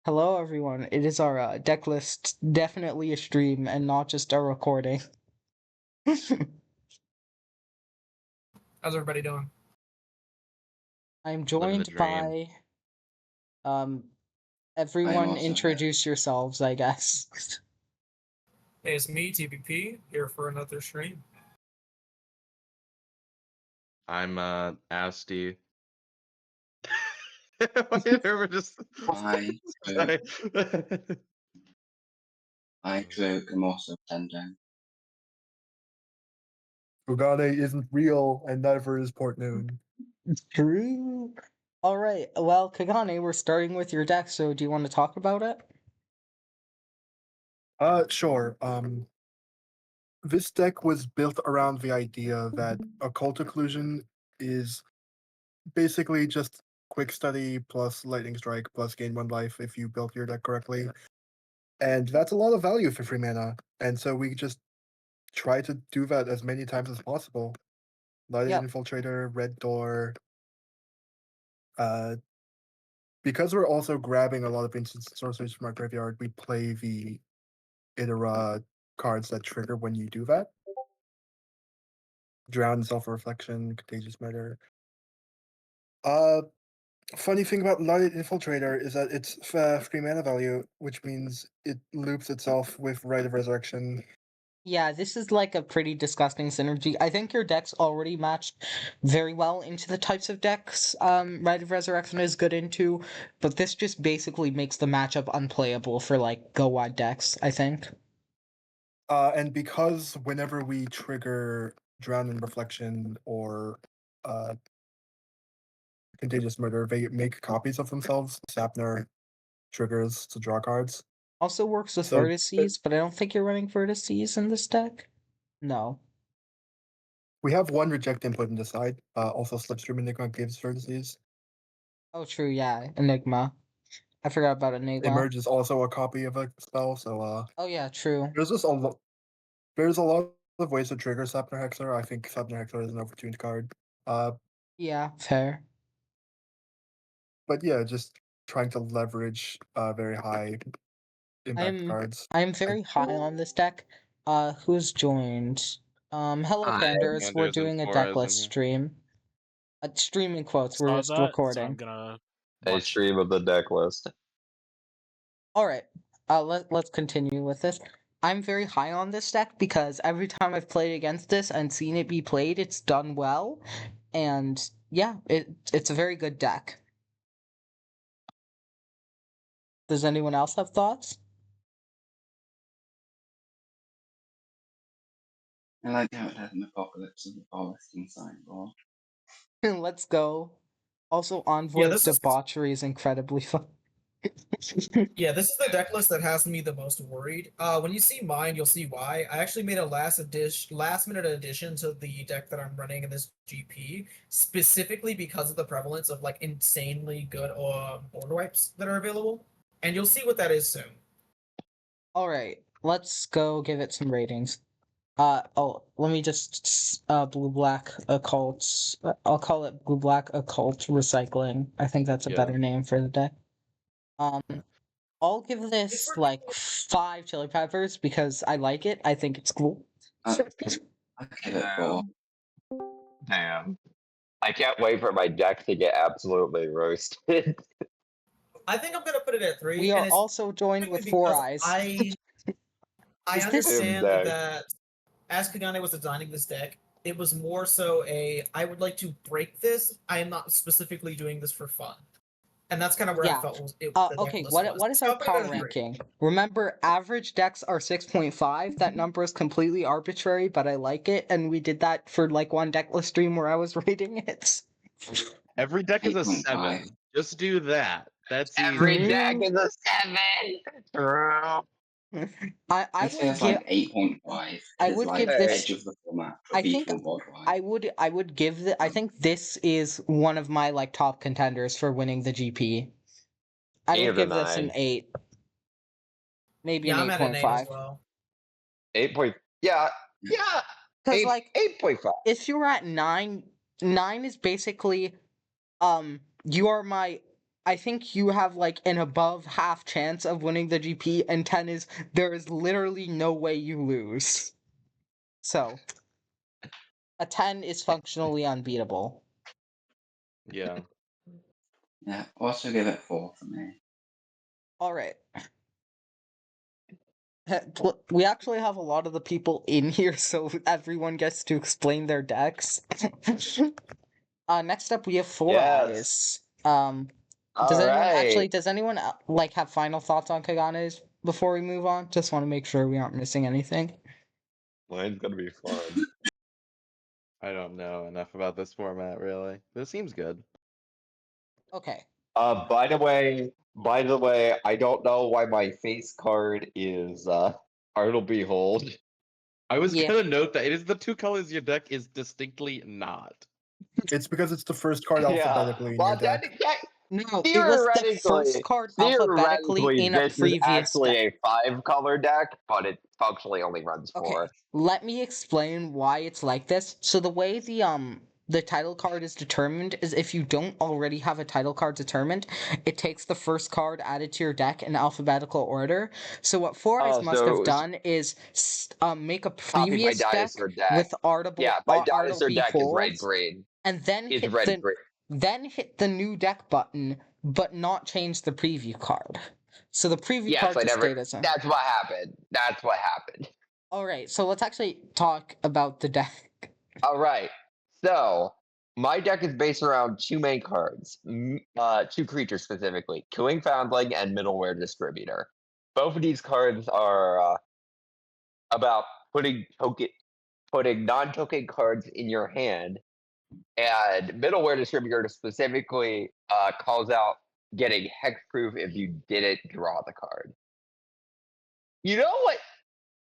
Hello, everyone. It is our Decklist, definitely a stream and not just a recording. How's everybody doing? I'm Living the joined dream. by everyone. also Introduce yourselves, I guess. Hey, it's me, TPP, here for another stream. I'm Asti. Whatever, just I sorry. Cloak am also Tendo. Fugane isn't real, and never is Port Noon. True. All right. Well, Kagane, we're starting with your deck. So, do you want to talk about it? Sure. This deck was built around the idea that Occult Occlusion is basically just Quick Study plus Lightning Strike plus gain 1 life if you built your deck correctly. And that's a lot of value for free mana. And so we just try to do that as many times as possible. Light Yep. Infiltrator, Red Door. Because we're also grabbing a lot of instant sorceries from our graveyard, we play the Itera cards that trigger when you do that. Drown, Self-Reflection, Contagious Murder. Funny thing about Light Infiltrator is that it's free mana value, which means it loops itself with Rite of Resurrection. Yeah, this is like a pretty disgusting synergy. I think your deck's already matched very well into the types of decks Rite of Resurrection is good into, but this just basically makes the matchup unplayable for like go-wide decks, I think. And because whenever we trigger Drown in Reflection or Contagious Murder, they make copies of themselves. Sapner triggers to draw cards. Also works with So- Vertices, but I don't think you're running Vertices in this deck. No. We have one reject input in the side. Also, Slipstream Enigma gives Vertices. Oh, true, yeah. Enigma. I forgot about Enigma. Emerge is also a copy of a spell, so Oh, yeah, true. there's just a lot. There's a lot of ways to trigger Sapner Hexer. I think Sapner Hexer is an overtuned card. Yeah, fair. But yeah, just trying to leverage very high impact cards. I'm very high on this deck. Who's joined? Hello, Hi, Panders. We're Panders and doing a Flores in decklist here. stream. Stream in quotes. We're Saw just that, so recording. I'm gonna A watch. stream of the deck list. All right. Let's continue with this. I'm very high on this deck because every time I've played against this and seen it be played, it's done well, and yeah, it's a very good deck. Does anyone else have thoughts? I like how it had an Apocalypse of the Forest inside board. Let's go. Also, Envoy this of is- Debauchery is incredibly fun. Yeah, this is the deck list that has me the most worried. When you see mine, you'll see why. I actually made a last minute addition to the deck that I'm running in this GP, specifically because of the prevalence of like insanely good board wipes that are available. And you'll see what that is soon. Alright, let's go give it some ratings. Let me just blue-black occult. I'll call it blue-black occult recycling. I think that's a Yeah. better name for the deck. I'll give this like 5 chili peppers because I like it. I think it's cool. I give it 4. Damn. I can't wait for my deck to get absolutely roasted. I think I'm gonna put it at 3. We and are it's also joined with because 4 eyes. I Is this- understand Deck. that as Kagane was designing this deck, it was more so I would like to break this. I am not specifically doing this for fun. And that's kind of where Yeah. I felt the Okay, deck list what was. is So our I'll put it at power a 3. ranking? Remember, average decks are 6.5. That number is completely arbitrary, but I like it, and we did that for like one decklist stream where I was rating it. Every deck is a 8.5. 7. Just do that. That's Every easy. deck is a 7. True. I This would feels give like 8.5. I It's would like give the this- edge of the format for I think B4 board wipe. I would give the I think this is one of my like top contenders for winning the GP. I Eight would of a give this an 9. 8. Maybe Yeah, an I'm at an 8 as 8.5. well. 8 point. Yeah. Because like 8.5. if you're at 9 is basically you are my I think you have like an above half chance of winning the GP, and 10 is there is literally no way you lose. So a 10 is functionally unbeatable. Yeah. Yeah, also give it 4 for me. All right. We actually have a lot of the people in here, so everyone gets to explain their decks. Next up we have Four Yes. Eyes. Does All anyone right. does anyone like have final thoughts on Kaganes before we move on? Just want to make sure we aren't missing anything. Mine's gonna be fun. I don't know enough about this format really. This seems good. Okay. By the way, I don't know why my face card is Arnold Behold. I was Yeah. gonna note that it is the 2 colors your deck is distinctly not. It's because it's the first card alphabetically in your Well, deck. No, it was the first theoretically, card alphabetically in a this is previous actually deck. a 5-color deck, but it functionally only runs 4. Okay, let me explain why it's like this. So the way the title card is determined is if you don't already have a title card determined, it takes the first card added to your deck in alphabetical order. So what Four Eyes Oh, must so it have was done is make a copy my previous deck dinosaur deck. with Artable Yeah, my Artable dinosaur deck is red Beholds, green. and then It's hit red the green. then hit the new deck button, but not change the preview card. So the preview Yes, card I just never. stayed as a. That's what happened. That's what happened. All right, so let's actually talk about the deck. All right. So my deck is based around 2 main cards, 2 creatures specifically: Killing Foundling and Middleware Distributor. Both of these cards are about putting non-token cards in your hand, and Middleware Distributor specifically calls out getting hexproof if you didn't draw the card. You know what?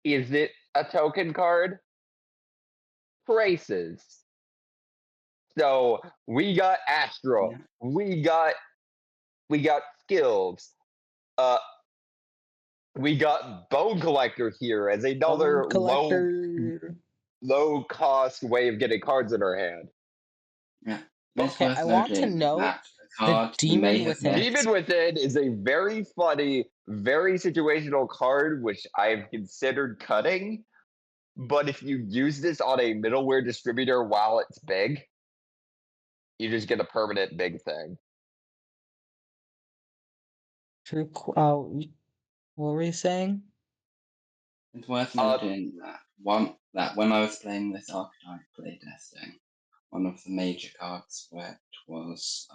Is it a token card? Traces. So we got Astral. Yeah. We got skills. We got Bone Collector here as another Bone Collector. low cost way of getting cards in our hand. Yeah. It's Okay, worth I want to noting note that the the card you may Demon have Within. missed. Demon Within is a very funny, very situational card, which I've considered cutting. But if you use this on a middleware distributor while it's big, you just get a permanent big thing. True. What were you saying? It's worth noting that when I was playing this archetype playtesting, one of the major cards which was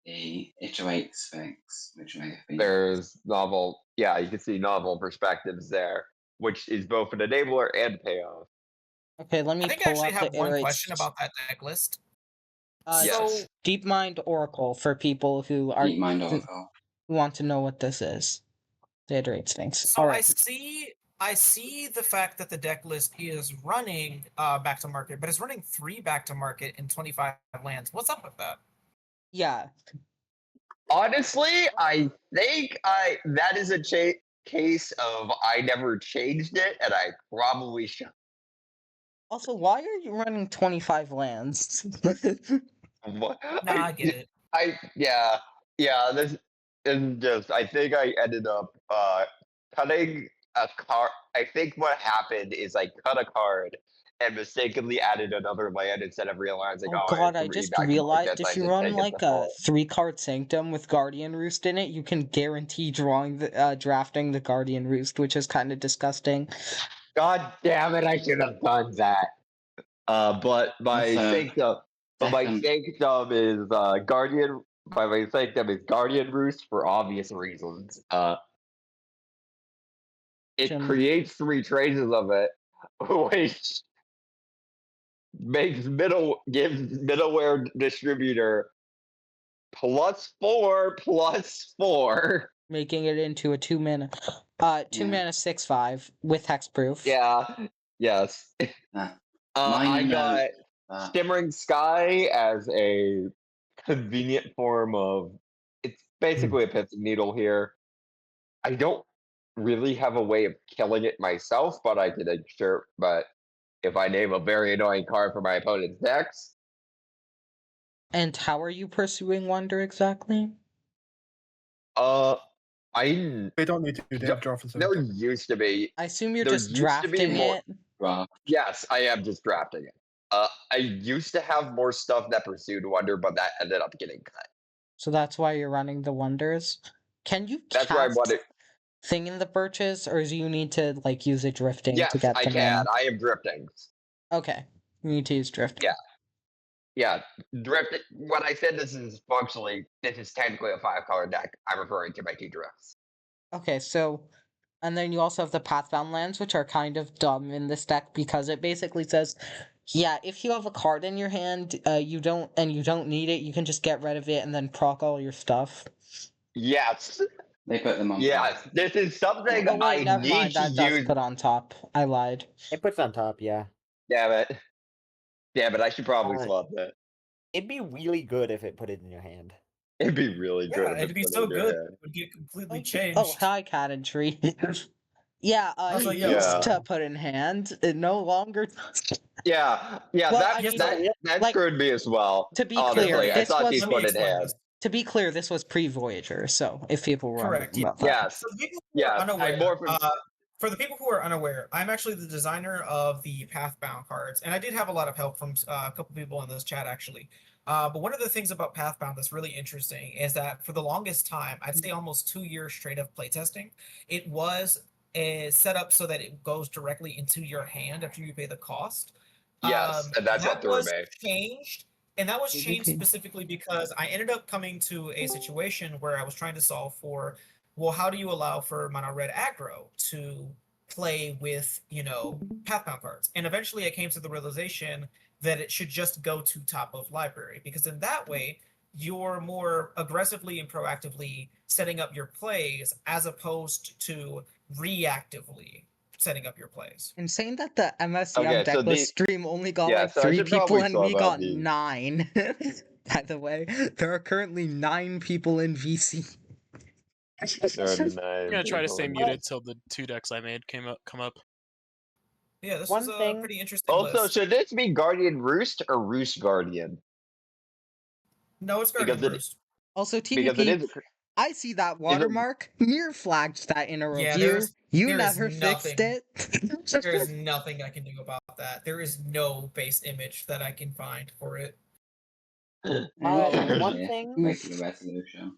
the Iterate Sphinx, which may have been There's novel, yeah, you can see novel perspectives there, which is both an enabler and payoff. Okay, let me I think I pull actually up have the one iterate. question about that deck list. Yes. So Deep Mind Oracle for people who are Deep Mind Oracle. who want to know what this is. The iterate Sphinx. So All I right. see the fact that the deck list is running back to market, but it's running 3 back to market in 25 lands. What's up with that? Yeah. Honestly, I think that is a case of I never changed it, and I probably should. Also, why are you running 25 lands? What? Nah, I get it. Yeah. This is just. I think I ended up cutting a card. I think what happened is I cut a card and mistakenly added another land instead of realizing. Oh Oh, god, I I have 3 just back to realized markets, I if you should run take it like to a full. 3-card Sanctum with Guardian Roost in it, you can guarantee drafting the Guardian Roost, which is kind of disgusting. God damn it! I should have done that. But my Also, sanctum, second- is guardian. My sanctum is Guardian Roost for obvious reasons. It Jim. creates 3 traces of it, which gives middleware distributor +4/+4. Making it into a 2-mana 6/5 with hexproof. Yeah. Yes. I got Shimmering Sky as a convenient form of. It's basically a pithing needle here. I don't really have a way of killing it myself, but I can ensure. But if I name a very annoying card for my opponent's decks, And how are you pursuing Wonder exactly? I They don't need to. They have draw for there 7. used to be I assume you're there just used to be drafting more. it. Draft. Yes, I am just drafting it. I used to have more stuff that pursued Wonder, but that ended up getting cut. So that's why you're running the Wonders. Can you That's why I cast wanted. thing in the birches, or do you need to like use it drifting to Yes, get I them can. in? I am drifting. Okay, you need to use drifting. Yeah. Yeah, drift. When I said this is technically a 5-color deck, I'm referring to my 2 drifts. Okay, so, and then you also have the Pathbound lands, which are kind of dumb in this deck because it basically says, yeah, if you have a card in your hand, you don't need it, you can just get rid of it and then proc all your stuff. Yes. They put them on. Yes. This is something Oh wait, I never need mind. to That does use. put on top. I lied. It puts on top, yeah. Damn it. Damn it. I should probably Uh, swap that. It'd be really good if it put it in your hand. It'd be really good. Yeah, if it'd it be put so in your good. hand. It would get completely Oh, changed. hi, Cat and Tree. Yeah, Also, it yeah, used Yeah. to put in hand. It no longer. Yeah. Yeah. Well, that I mean, that like, screwed me as well. to be Honestly, clear, I this thought was these Let me put in explain hand. this. To be clear, this was pre-Voyager, so if people were Correct, wondering about that. Yes. For the people who are Yes. unaware, I'm more from. for the people who are unaware, I'm actually the designer of the Pathbound cards, and I did have a lot of help from a couple people in this chat actually. But one of the things about Pathbound that's really interesting is that for the longest time, I'd say almost 2 years straight of playtesting, it was set up so that it goes directly into your hand after you pay the cost. Yes, and that's what That threw was me. changed, and that was changed GP2. specifically because I ended up coming to a situation where I was trying to solve for, well, how do you allow for mono red aggro to play with, Pathbound cards? And eventually I came to the realization that it should just go to top of library, because in that way you're more aggressively and proactively setting up your plays as opposed to reactively setting up your plays. Insane that the MSC on Okay, so Decklist stream only got yeah, like so I 3 should people probably and we swap out got these. 9. By the way, there are currently 9 people in VC. There are 9 I'm gonna try to people stay in muted till the 2 decks I made come up. Yeah, this One was a thing- pretty interesting Also, list. should this be Guardian Roost or Roost Guardian? No, it's Guardian because it- Roost. Also, Because it TVP, is. I see that watermark. Mir flagged that in a Yeah, review. there's- You there is never fixed it. There is nothing I can do about that. There is no base image that I can find for it. One Yeah, thing- make the resolution.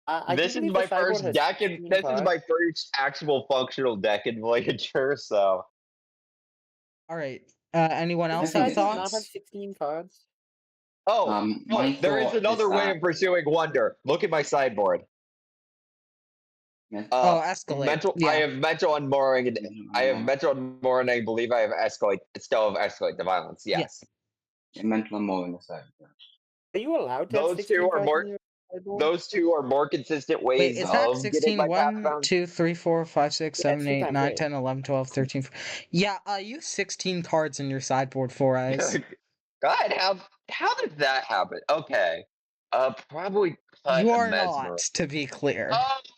I This do is believe my the sideboard first has deck, and 16 this is cards. my first actual functional deck in Voyager. So All right. Anyone Does else the have sideboard not have thoughts? 16 cards? My there is thought another way that- of pursuing Wonder. Look at my sideboard. Yeah. Oh, Escalate. Mental. Yeah. I have mental unmooring, and I have mental unmooring. I believe I have escalate. Still have escalate the violence. Yes. Yeah, mental and more in the sideboard. Are you allowed to have Those 16 two are cards more- in your sideboard? Those two are more consistent Wait, ways is that of getting 16? my 1, pathbound. 2, 3, 4, 5, 6, Yeah, 7, it's 2 8, times 9, eight. 10, 11, 12, 13. Yeah, use 16 cards in your sideboard, 4 eyes. God, how did that happen? Okay. Probably cut You a are mesmer. not, to be clear.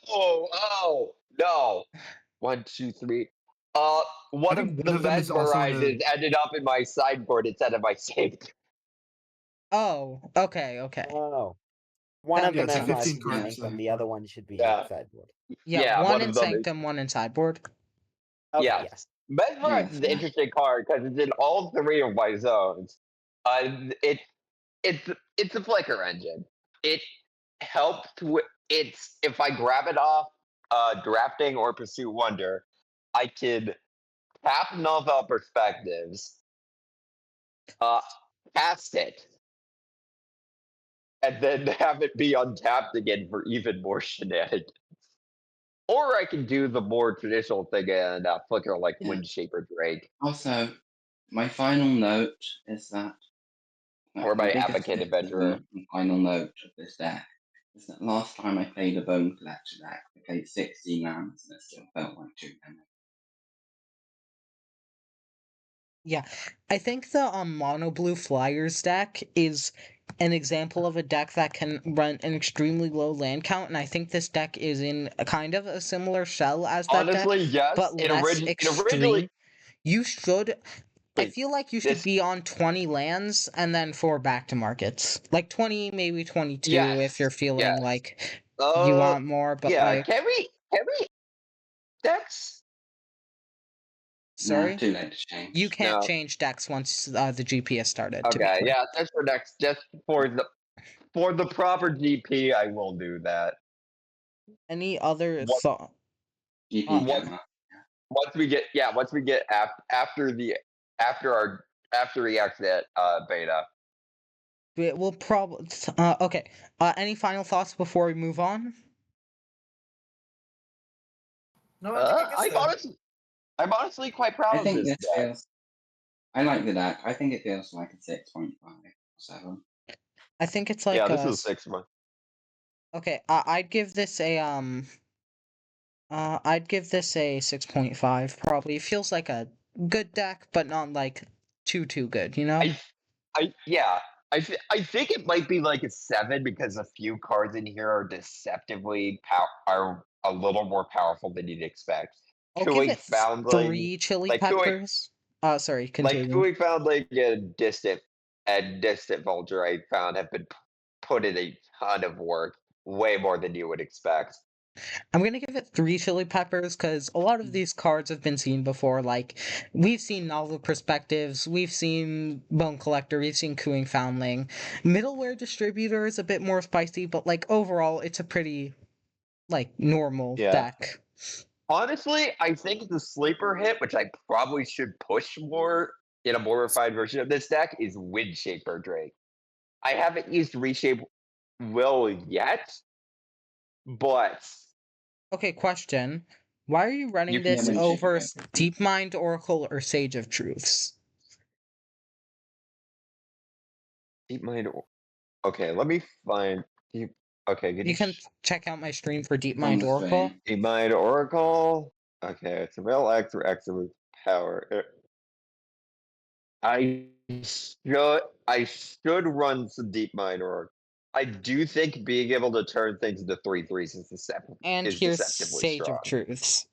Oh, no. 1, 2, 3. One I of think the one of them is also in mesmerizes ended up in my sideboard instead of my saved. Oh, okay. Oh. One of Yeah, them it's has 15 15 cards, and so- the other one should be Yeah. sideboard. Yeah, Yeah, one one in of them is- Sanctum, one in sideboard. Okay, Yes. yes. Mesmerize is an Yeah. interesting card because it's in all 3 of my zones. It's a flicker engine. It helped with it's if I grab it off drafting or pursue wonder, I could tap novel perspectives, cast it, and then have it be untapped again for even more shenanigans. Or I can do the more traditional thing and flicker like Yeah. Windshaper Drake. Also, my final note is that. Or the my biggest Advocate criticism Adventurer. and final note of this deck is that last time I played a Bone Collector deck, I played 16 lands and it still felt like too many. Yeah, I think the Mono Blue Flyers deck is an example of a deck that can run an extremely low land count, and I think this deck is in a kind of a similar shell as that deck, Honestly, yes. but It less originally extreme. You should I Wait, feel like you should this- be on 20 lands and then 4 back to markets. Like 20, maybe 22 if you're Yes, feeling yes. like you want more, but yeah, like can we decks? Nah, sorry. too late to change. You can't No. change decks once the GP has started, to be Okay, clear. yeah, that's for next. Just for the proper GP, I will do that. Any other What- thought? GP Uh, What- Gemma. Once we get after we exit beta. We'll probably okay. Any final thoughts before we move on? No, I think it gets there. I'm honestly quite proud I of think this this deck. feels. I like the deck. I think it feels like a 6.5 or 7. I think it's like Yeah, this a is 6 months. okay. I'd give this a I'd give this a 6.5 probably. It feels like a good deck, but not like too good. You know. I think it might be like a 7 because a few cards in here are deceptively are a little more powerful than you'd expect. I'll give Cooling it Foundling, 3 chili like Cooling, peppers. Sorry, like continue. Cooling Foundling and Distant Vulture, I found have been put in a ton of work, way more than you would expect. I'm gonna give it 3 chili peppers because a lot of these cards have been seen before. Like, we've seen Novel Perspectives, we've seen Bone Collector, we've seen Cooing Foundling. Middleware Distributor is a bit more spicy, but like overall, it's a pretty like normal Yeah. deck. Honestly, I think the sleeper hit, which I probably should push more in a more refined version of this deck, is Windshaper Drake. I haven't used Reshape Will yet, but Okay, question. Why are you running You can this win over Shaper Drake. Deep Mind Oracle or Sage of Truths? Deep Mind. Okay, let me find Deep. Okay, You can check out my stream for Deep On Mind the Oracle. stream. Deep Mind Oracle. Okay, it's a real X or X of power. I should run some Deep Mind Oracle. I do think being able to turn things into 3/3s And is here's deceptively Sage strong. of Truths.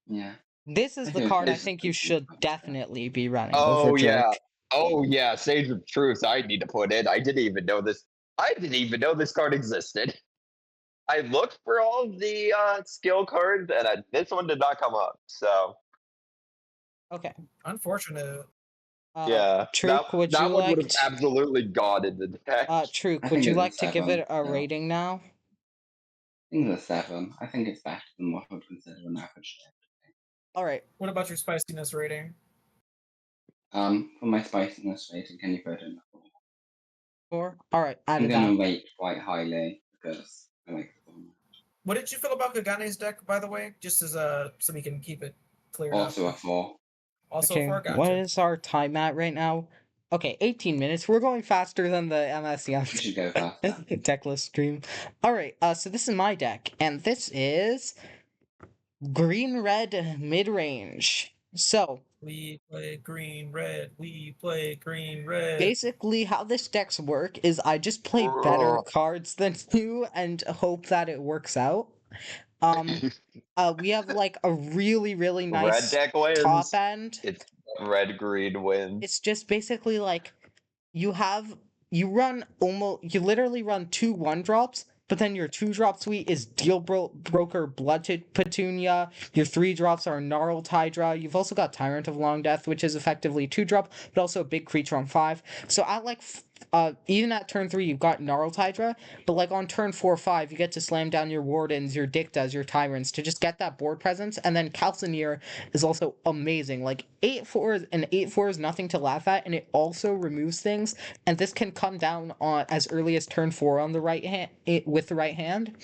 Yeah. This is I the do card I think think it's you a should 6.5 definitely be running Oh over yeah. Drake. Oh yeah, Sage of Truth. I need to put in. I didn't even know this. I didn't even know this card existed. I looked for all the skill cards, and this one did not come up. So Okay. Unfortunate. yeah, Truk, would that you one would like have absolutely gone in the deck. Truk, I would think you it's a like to give 7 it a still. rating now? I think it's a 7. I think it's better than what I would consider an average deck. Alright. What about your spiciness rating? For my spiciness rating, can you put in a 4? 4? Alright, I'm added gonna that. rate quite highly because I like the format. What did you feel about Kagane's deck, by the way? Just as so we can keep it cleared Also a up. 4. Also Okay, for what gotcha. is our time at right now? Okay, 18 minutes. We're going faster than the MSCM We should go faster. Decklist stream. Alright, so this is my deck, and this is green-red mid-range. So, We play green, red. We play green, red. basically how this deck's work is I just play better cards than you and hope that it works out. We have like a really Red nice deck wins. top end. It's red green wins. It's just basically like you literally run 2 1-drops, but then your 2-drop suite is Broker Blood Petunia. Your 3-drops are Gnarled Hydra. You've also got Tyrant of Long Death, which is effectively 2-drop, but also a big creature on 5. So at like even at turn 3 you've got Gnarled Hydra, but like on turn 4-5 you get to slam down your Wardens, your Dictas, your Tyrants to just get that board presence, and then Calcineer is also amazing. Like 8/4 is nothing to laugh at, and it also removes things, and this can come down on as early as turn 4 on the right hand with the right hand.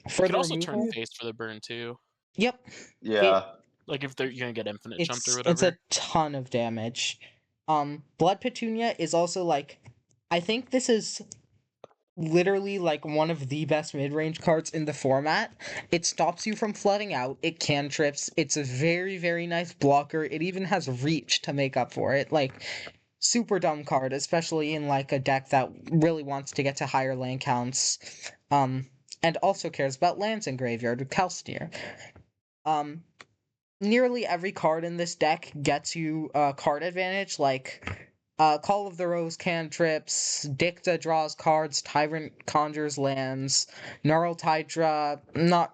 For You the can also removal, turn face for the burn too. yep, Yeah. Like if you're gonna get infinite jumped or it's whatever. a ton of damage. Blood Petunia is also like, I think this is literally like one of the best mid-range cards in the format. It stops you from flooding out, it cantrips, it's a very nice blocker, it even has reach to make up for it. Like, super dumb card, especially in like a deck that really wants to get to higher land counts, and also cares about lands in graveyard with Calcineer. nearly every card in this deck gets you card advantage, like Call of the Rose cantrips, Dicta draws cards, Tyrant conjures lands, Gnarled Hydra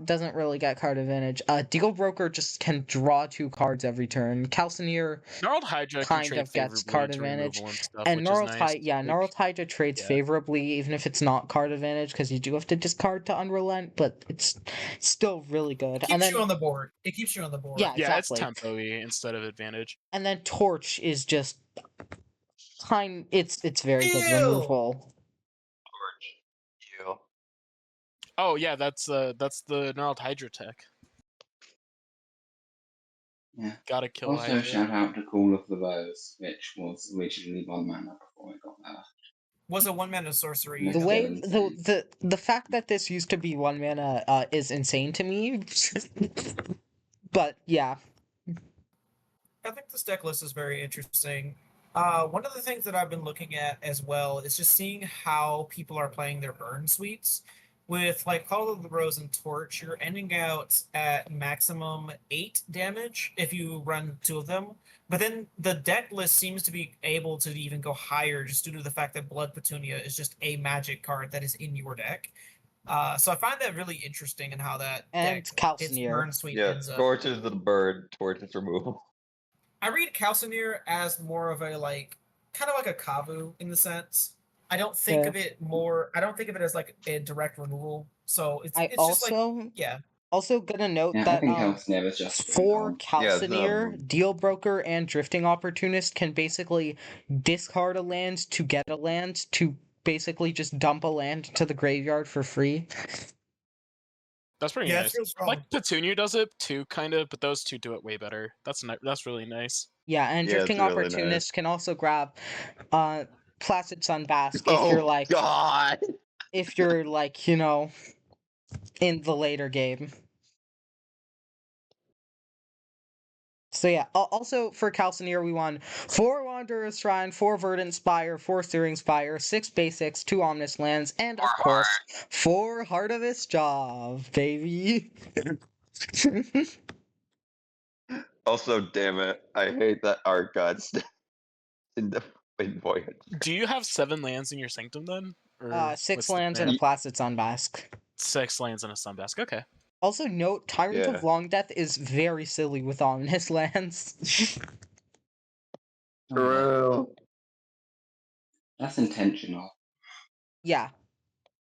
doesn't really get card advantage. Deal Broker just can draw 2 cards every turn. Calcineer Gnarled Hydra can kind trade of gets favorably card into advantage. removal and stuff, And which is nice. Gnarled Hydra trades yeah. favorably even if it's not card advantage, because you do have to discard to unrelent, but it's still really good. It keeps you on the board. It keeps you on the board. Yeah, Yeah, it's exactly. tempo-y instead of advantage. And then Torch is just it's very good Ew. removal. You. Oh yeah, that's the Gnarled Hydra tech. Yeah. Gotta kill Also, Hydra. shout out to Call of the Rose, which was originally 1 mana before it got that. Was a 1-mana sorcery. The The way insane. the fact that this used to be 1 mana is insane to me. But yeah. I think this deck list is very interesting. One of the things that I've been looking at as well is just seeing how people are playing their burn suites. With like Call of the Rose and Torch, you're ending out at maximum 8 damage if you run 2 of them. But then the deck list seems to be able to even go higher just due to the fact that Blood Petunia is just a magic card that is in your deck. So I find that really interesting in how that And deck, its Calcineer. burn suite Yeah, ends up. Torch is the bird, Torch is removal. I read Calcineer as more of a kind of like a Kavu in the sense. I don't think of it as like a direct removal. So it's just like yeah. Also gonna note Yeah, I that think Calcineer is just for Calcineer, Yeah, Deal Broker and Drifting Opportunist can basically discard a land to get a land to basically just dump a land to the graveyard for free. That's pretty Yeah, nice. it's real strong. Like Petunia does it too, kind of, but those two do it way better. That's really nice. Yeah, and Yeah, it's Drifting really Opportunist nice. can also grab Placid Sunbask if you're like God! if you're like, you know, in the later game. So yeah, also for Calcineer we won 4 Wanderer's Shrine, 4 Verdant Spire, 4 Searing Spire, 6 Basics, 2 Omnis Lands, and of course 4 Heart of Job, baby. Also, damn it, I hate that art guts in the Voyager. Do you have 7 lands in your Sanctum then? Or 6 what's the lands and plan? a Placid Sunbask. 6 lands and a Sunbask. Okay. Also note, Tyrant Yeah. of Long Death is very silly with Omnis Lands. True. That's intentional. Yeah.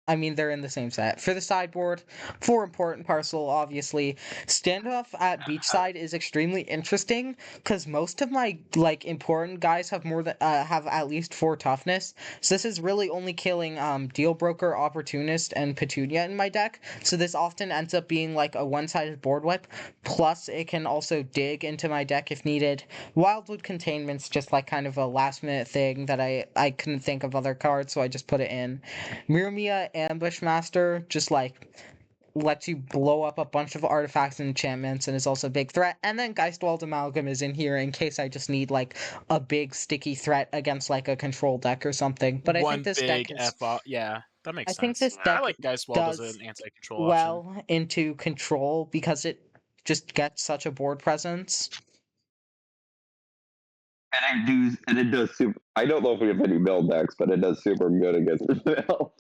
I mean, they're in the same set. For the sideboard, 4 Important Parcel, obviously. Standoff at Beachside is extremely interesting, because most of my, like, important guys have more than, have at least 4 toughness. So this is really only killing, Deal Broker, Opportunist, and Petunia in my deck. So this often ends up being, like, a one-sided board wipe. Plus, it can also dig into my deck if needed. Wildwood Containment's just, like, kind of a last-minute thing that I couldn't think of other cards, so I just put it in. Myrmia Ambushmaster just like lets you blow up a bunch of artifacts and enchantments and is also a big threat. And then Geistwald Amalgam is in here in case I just need like a big sticky threat against like a control deck or something. But I think this deck is yeah, that makes I sense. think this deck I like Geistwald as does an anti-control well option. into control because it just gets such a board presence. And it does super. I don't know if we have any mill decks, but it does super good against the mill.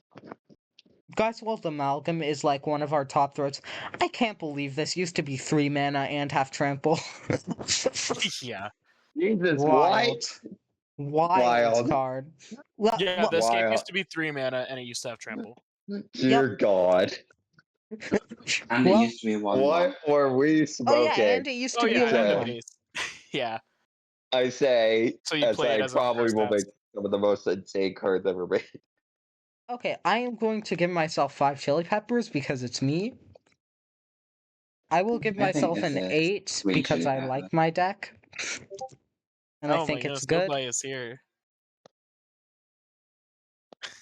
Geistwald Amalgam is like one of our top threats. I can't believe this used to be 3 mana and have trample. Yeah. Jesus, Wild. Wild card. Yeah, this game Wild. used to be 3 mana and it used to have trample. Dear God. And it used to be a 1/1. What were we smoking? Oh yeah, and it used to Oh be yeah, a and the 1/1. base. Yeah. I say, So you as play it I as a probably first will half. make some of the most insane cards ever made. Okay, I am going to give myself 5 chili peppers because it's me. I will give I think myself this an is 8 green because chili I pepper. like my deck. And I Oh think my it's goodness, good. nobody is here.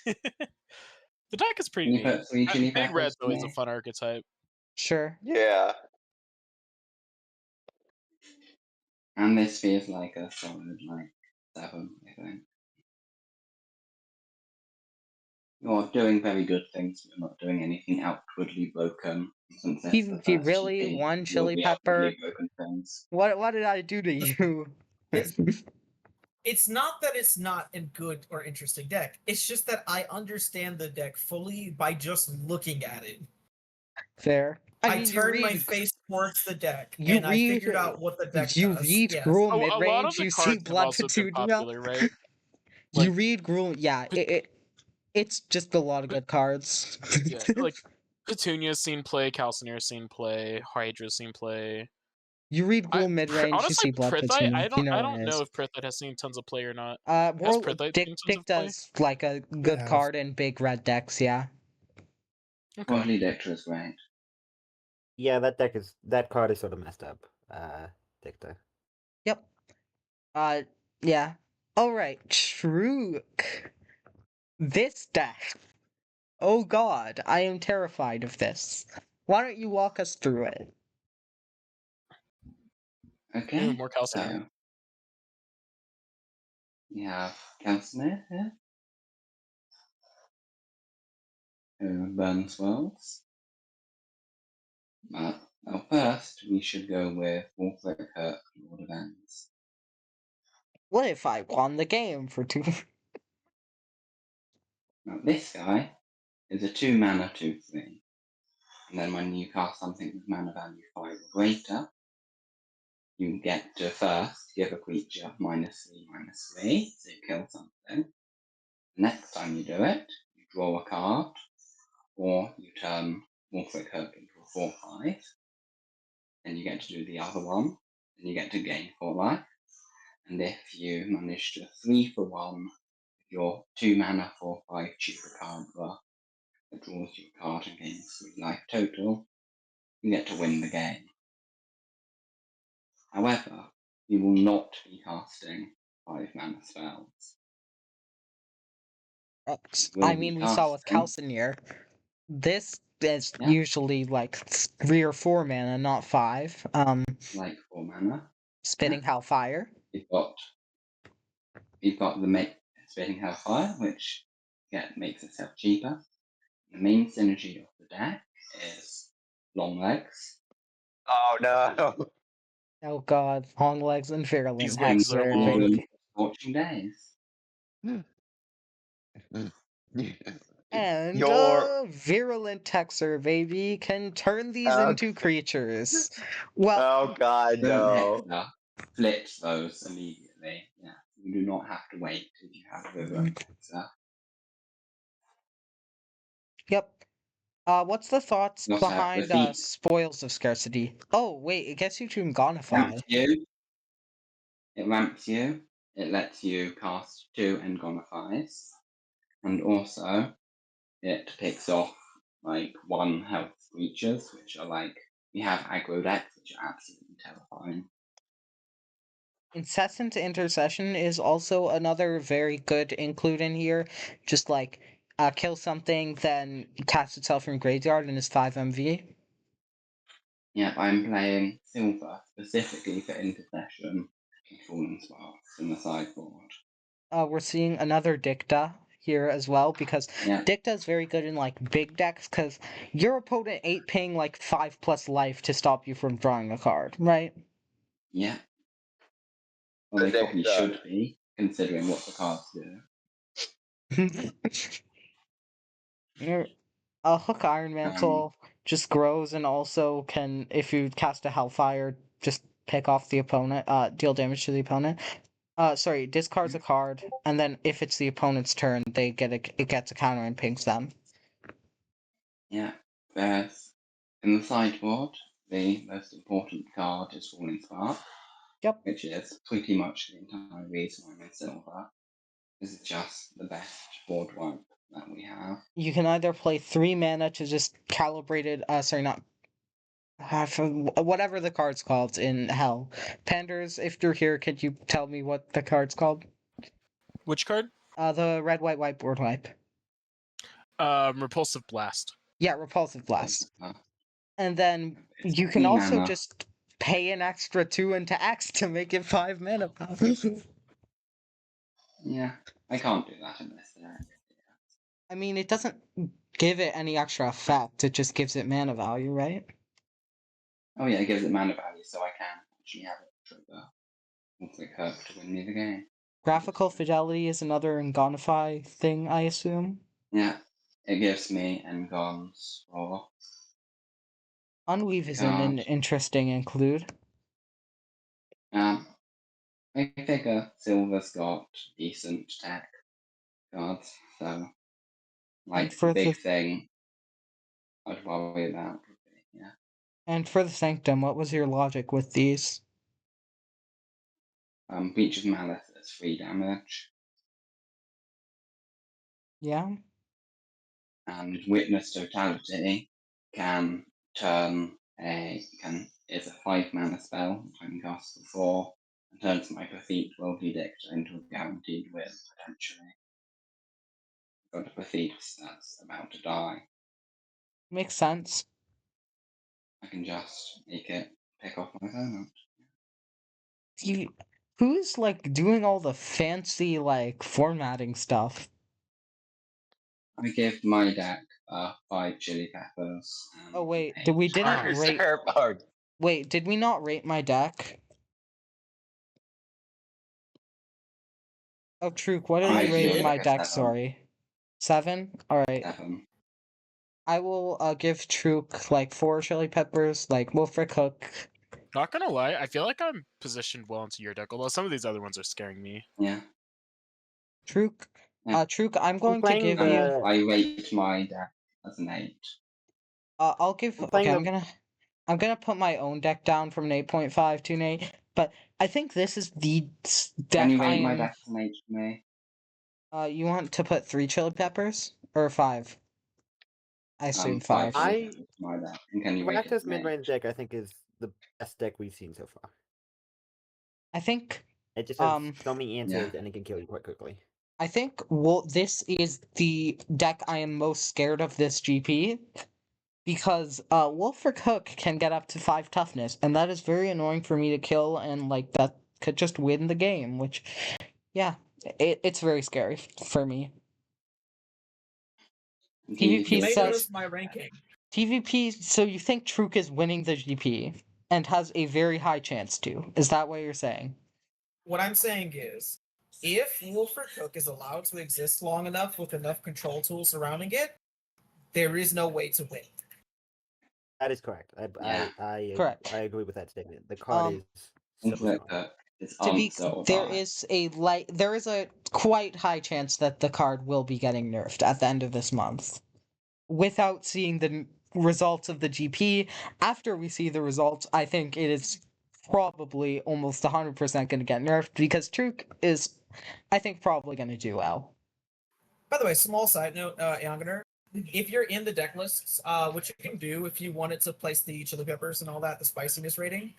The deck is pretty Can you neat. put 3 chili Big peppers Red's for always a me? fun archetype. Sure. Yeah. And this feels like a solid, like, 7, I think. You're doing very good things, but you're not doing anything outwardly broken. Since it's the PvP, first really? GP, One you'll chili be able to pepper? do broken things. What did I do to you? It's not that it's not a good or interesting deck. It's just that I understand the deck fully by just looking at it. Fair. I mean, you turned my read face towards the deck you and I read figured out what the deck you does. read Yes. Gruul A lot of mid-range, the you see cards have Blood also been Petunia. popular, right? You Like- read Gruul, yeah, it's just a lot of good cards. Yeah, like Petunia's seen play, Calcineer's seen play, Hydra's seen play. You read Gruul mid-range, you Honestly, see Blood Prithite, Petunia. I You know don't what it know is. if Prithite has seen tons of play or not. World Prithite Dick seen tons of play? does like a good has. card in big red decks, yeah. Okay. Quarterly Dicta is great. Yeah, that card is sort of messed up. Dicta. Yep. Yeah. Alright, Shrook. This deck. Oh god, I am terrified of this. Why don't you walk us through it? Okay, Ooh, more Calcineer. so we have Calcineer here, who burns worlds. But well, first, we should go with Wolfric Hurt, Lord of Ends. What if I won the game for 2? Now, this guy is a 2 mana 2/3. And then when you cast something with mana value 5 or greater, you get to first give a creature -3/-3, so you kill something. Next time you do it, you draw a card, or you turn Wolfric Hurt into a 4/5. Then you get to do the other one, and you get to gain 4 life. And if you manage to 3 for 1 with your 2 mana 4/5 cheaper card that draws you a card and gains 3 life total, you get to win the game. However, you will not be casting 5 mana spells. You I will be mean, we saw with casting, Calcineer. This is Yeah. usually like 3 or 4 mana, not 5. like 4 mana. Spitting Hellfire. You've got the Spitting Hellfire, which makes itself cheaper. The main synergy of the deck is Long Legs. Oh no. Oh god, Long Legs and Virulent These legs are Hexer, long. baby. Scorching Days. And Your Virulent Hexer, baby, can turn these Oh. into creatures. Well, oh god no. Hexer flips those immediately. Yeah, you do not have to wait if you have Virulent Hexer. yep. What's the thoughts You also have behind Defeat. Spoils of Scarcity? Oh, wait, it gets you to Gonify. Ramps you. It ramps you. It lets you cast 2 Engonifies. And also, it picks off like 1 health creatures, which are like, we have aggro decks, which are absolutely terrifying. Incessant Intercession is also another very good include in here. Just like kill something, then cast itself from graveyard and is 5 MV. Yep, I'm playing Silver specifically for Intercession and Fallen Sparks in the sideboard. We're seeing another Dicta here as well, because Yeah, Dicta is very good in like big decks, because your opponent ain't paying like 5+ life to stop you from drawing a card, right? yeah. Well, they probably Dicta. should be, considering what the cards do. A Hook Iron Mantle just grows and also can, if you cast a Hellfire, just pick off the opponent, deal damage to the opponent. Sorry, discards a card, and then if it's the opponent's turn, it gets a counter and pings them. Yeah, there's in the sideboard, the most important card is Falling Spark. Yep. Which is pretty much the entire reason I'm in Silver. This is just the best board wipe that we have. You can either play 3 mana to just calibrated, whatever the card's called in Hell. Panders, if you're here, could you tell me what the card's called? Which card? The red, white, white board wipe. Repulsive Blast. Yeah, Repulsive Blast. Uh, And then it's you can 3 also mana. just pay an extra 2 into X to make it 5 mana. Yeah, I can't do that in this deck. I mean, it doesn't give it any extra effect. It just gives it mana value, right? Oh yeah, it gives it mana value, so I can actually have it trigger Wolfric Hook to win me the game. Graphical fidelity is another Engonify thing, I assume. Yeah, it gives me Engons for Unweave is an card. interesting include. I figure Silver's got decent tech cards, so like for the big the- thing I'd worry about would be, yeah. And for the Sanctum, what was your logic with these? Breach of Malice is 3 damage, Yeah? and Witness Totality can is a 5 mana spell, which I can cast for 4, and turns my Patheat Worldly Dictator into a guaranteed win, potentially. Got a Patheat that's about to die. Makes sense. I can just make it pick off my opponent. Who's like doing all the fancy like formatting stuff? I give my deck 5 chili peppers. And Oh wait, 8 we didn't Chargers rate. are hard. Wait, did we not rate my deck? Oh, Truk, what did I we rate did. my Like a deck? 7. Sorry, 7. All right. 7. I will give Truk like 4 chili peppers, like Wolfric Hook. Not gonna lie, I feel like I'm positioned well into your deck, although some of these other ones are scaring me. Yeah. Truk, Yeah. Truk, I'm going to playing give the- you. I rate my deck as an 8. I'll give. I'm playing Okay, I'm gonna put my own deck down from an 8.5 to an 8. But I think this is the Can deck you I rate my am. deck as an 8 for me? You want to put 3 chili peppers or 5? I assume 5. chili I- peppers for my deck. And can you rate it Rakdos as an 8? mid-range deck, I think, is the best deck we've seen so far. I think. It just has Um, so many answers, and it can kill you quite quickly. I think this is the deck I am most scared of this GP because Wolfric Hook can get up to 5 toughness, and that is very annoying for me to kill, and like that could just win the game. Which, yeah, it's very scary for me. TVP You may says- notice my ranking. TVP. So you think Truk is winning the GP and has a very high chance to? Is that what you're saying? What I'm saying is, if Wolfric Hook is allowed to exist long enough with enough control tools surrounding it, there is no way to win. That is correct. Correct. I agree with that statement. The card is so Wolfric strong. Hook is To be, answer or there die. is a quite high chance that the card will be getting nerfed at the end of this month. Without seeing the results of the GP, after we see the results, I think it is probably almost 100% going to get nerfed because Truk is, I think, probably going to do well. By the way, small side note, Yangoner, if you're in the deck lists, what you can do if you wanted to place the chili peppers and all that, the spiciness rating,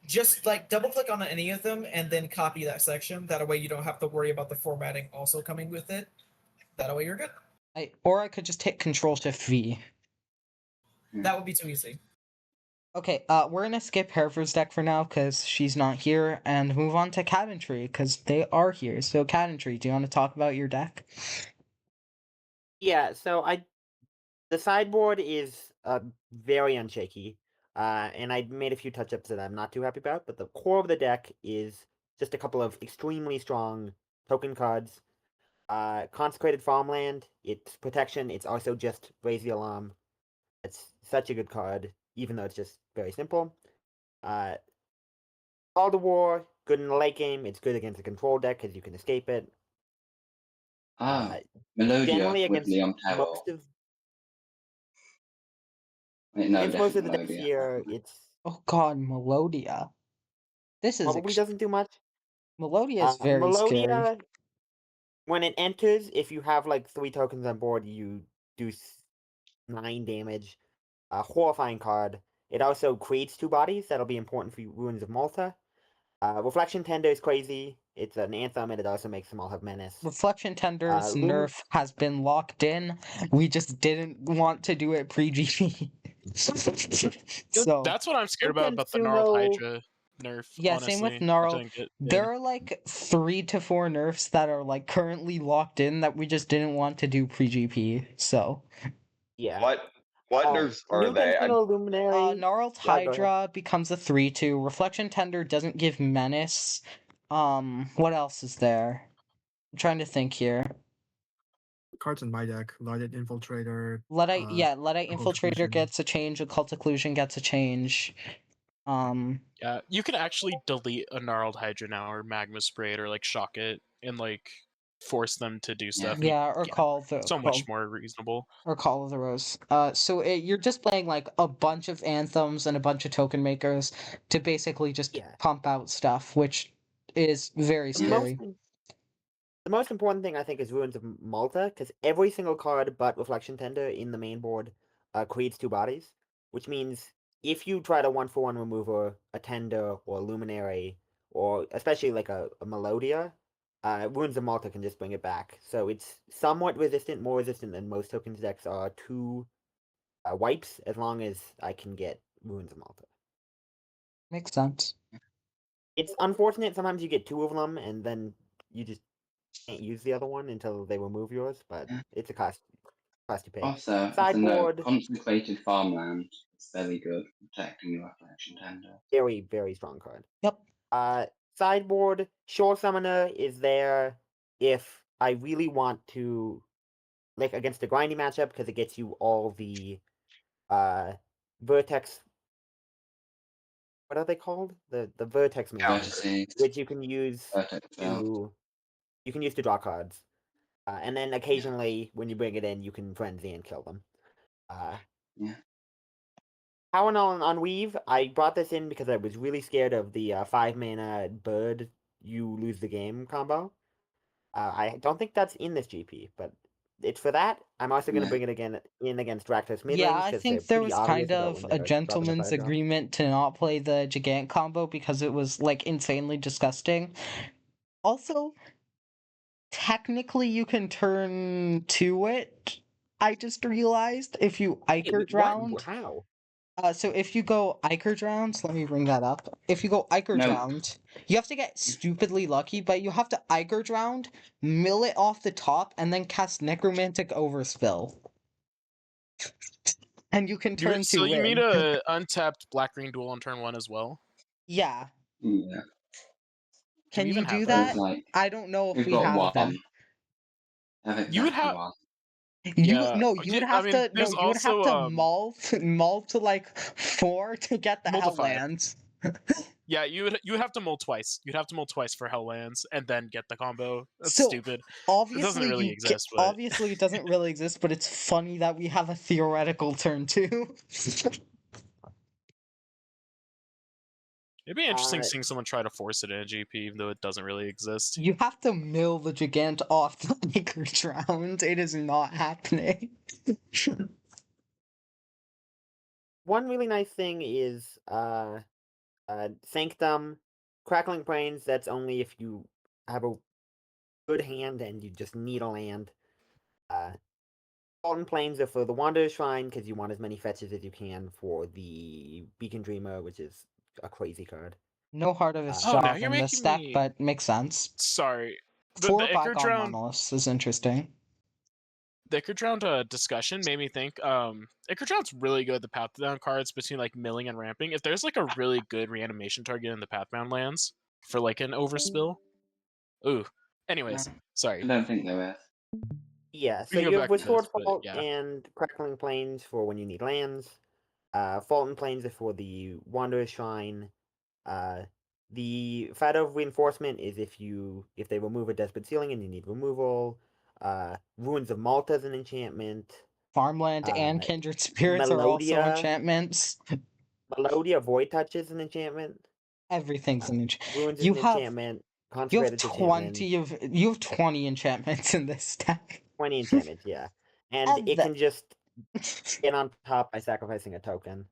just like double click on any of them and then copy that section. That way you don't have to worry about the formatting also coming with it. That way you're good. Or I could just hit Control-Shift-V. That would be too easy. Okay, we're gonna skip Hereford's deck for now because she's not here, and move on to Cadentry because they are here. So, Cadentry, do you want to talk about your deck? Yeah, so the sideboard is very unshaky, and I made a few touch-ups that I'm not too happy about, but the core of the deck is just a couple of extremely strong token cards. Consecrated Farmland, it's protection, it's also just Raise the Alarm. It's such a good card, even though it's just very simple. Call to War, good in the late game, it's good against a control deck because you can escape it. Melodia Generally with against Leon Terrell. most of Wait, no, against most of the definitely decks Melodia. here, it's Oh god, Melodia. This is probably doesn't do much. Melodia is very Melodia, scary. when it enters, if you have like 3 tokens on board, you do 9 damage. A horrifying card. It also creates 2 bodies that'll be important for Ruins of Malta. Reflection Tender is crazy. It's an anthem, and it also makes them all have menace. Reflection Tender's nerf has been locked in. We just didn't want to do it pre-GP. So That's what I'm scared about the Gnarled Hydra nerf. yeah, honestly, same with which Gnarl. I didn't get. There are like 3 to 4 nerfs that are like currently locked in that we just didn't want to do pre-GP. So Yeah. What nerfs are New they? Consumer Luminary. Gnarled Yeah, go ahead. Hydra becomes a 3/2. Reflection Tender doesn't give Menace. What else is there? I'm trying to think here. Cards in my deck: Lighted Infiltrator. Luddite Occult Infiltrator Occlusion. gets a change, Occult Occlusion gets a change. Yeah, you can actually delete a gnarled Hydra now, or magma spray it, or like shock it, and like force them to do stuff. and Yeah, or Call the so much more reasonable. or Call of the Rose. You're just playing like a bunch of anthems and a bunch of token makers to basically just Yeah. pump out stuff, which is very scary. The most important thing I think is Ruins of Malta, because every single card but Reflection Tender in the main board creates 2 bodies, which means if you try to 1/1 remover a Tender or a Luminary, or especially like a Melodia, Ruins of Malta can just bring it back. So it's somewhat resistant, more resistant than most tokens decks are to wipes, as long as I can get Ruins of Malta. Makes sense. It's unfortunate sometimes you get 2 of them, and then you just can't use the other one until they remove yours, but it's a cost you pay. Also, as a note, Sideboard, Consecrated Farmland is very good for protecting your Reflection Tender. very, very strong card. Yep. Sideboard, Shore Summoner is there if I really want to, like, against a grindy matchup, because it gets you all the Vertex. What are they called? The Vertex minions, Vertices, which you can use Vertex Belt. to draw cards. And then occasionally, when you bring it in, you can frenzy and kill them. Yeah. Power Null on Weave, I brought this in because I was really scared of the 5-mana bird, you lose the game combo. I don't think that's in this GP, but it's for that. I'm also going to Yeah. bring it in against Rakdos Midrange. Yeah, I they're think there pretty was obvious kind about of when a they're dropping gentleman's 5-drop. agreement to not play the Gigant combo because it was like insanely disgusting. Also, technically you can turn to it. I just realized if you Iker Drowned. How? So if you go Iker Drowned, let me bring that up. If you go Iker No. Drowned, you have to get stupidly lucky, but you have to Iker Drowned, mill it off the top, and then cast Necromantic Overspill. And you can turn So to you win. need a untapped black-green duel on turn 1 as well. Yeah. Yeah. Can even you do have that? Like, I don't know if we've we got have them. one. Have You would exactly have- one. Yeah, You would have to there's you would have also, to mull to like 4 to get the Mull to hell 5. lands. Yeah, you would have to mull twice. You'd have to mull twice for Helllands and then get the combo. That's So, stupid. Obviously, really you exist, but- obviously it doesn't really exist, but it's funny that we have a theoretical turn 2. It'd be interesting seeing someone try to force it in a GP, even though it doesn't really exist. You have to mill the Gigant off the Iker Drowned. It is not happening. One really nice thing is Sanctum, Crackling Plains. That's only if you have a good hand and you just need a land. Fallen Plains are for the Wanderer's Shrine because you want as many fetches as you can for the Beacon Dreamer, which is a crazy card. No Heart of his Oh, now Shop you're in this making deck, me- but makes sense. Sorry. The 4 Iker Bygone Drowned Monoliths is interesting. the Iker Drowned discussion made me think Iker Drowned's really good at the Pathbound cards between like milling and ramping. If there's like a really good reanimation target in the Pathbound lands for like an overspill. Ooh. Anyways, I sorry. don't think there is. Yeah, so We can go you back have to this, Restored but Fault yeah. and Crackling Plains for when you need lands. Fallen Plains are for the Wanderer's Shrine. The Shadow of Reinforcement is if they remove a Desperate Ceiling and you need removal. Ruins of Malta is an enchantment. Farmland and Kindred Spirits are also Melodia. enchantments. Melodia Void Touch is an enchantment. Everything's an enchantment. Ruins is You an have enchantment. you have Consecrated enchantment. 20 enchantments in this deck. 20 enchantments, yeah. And And it the- can just get on top by sacrificing a token.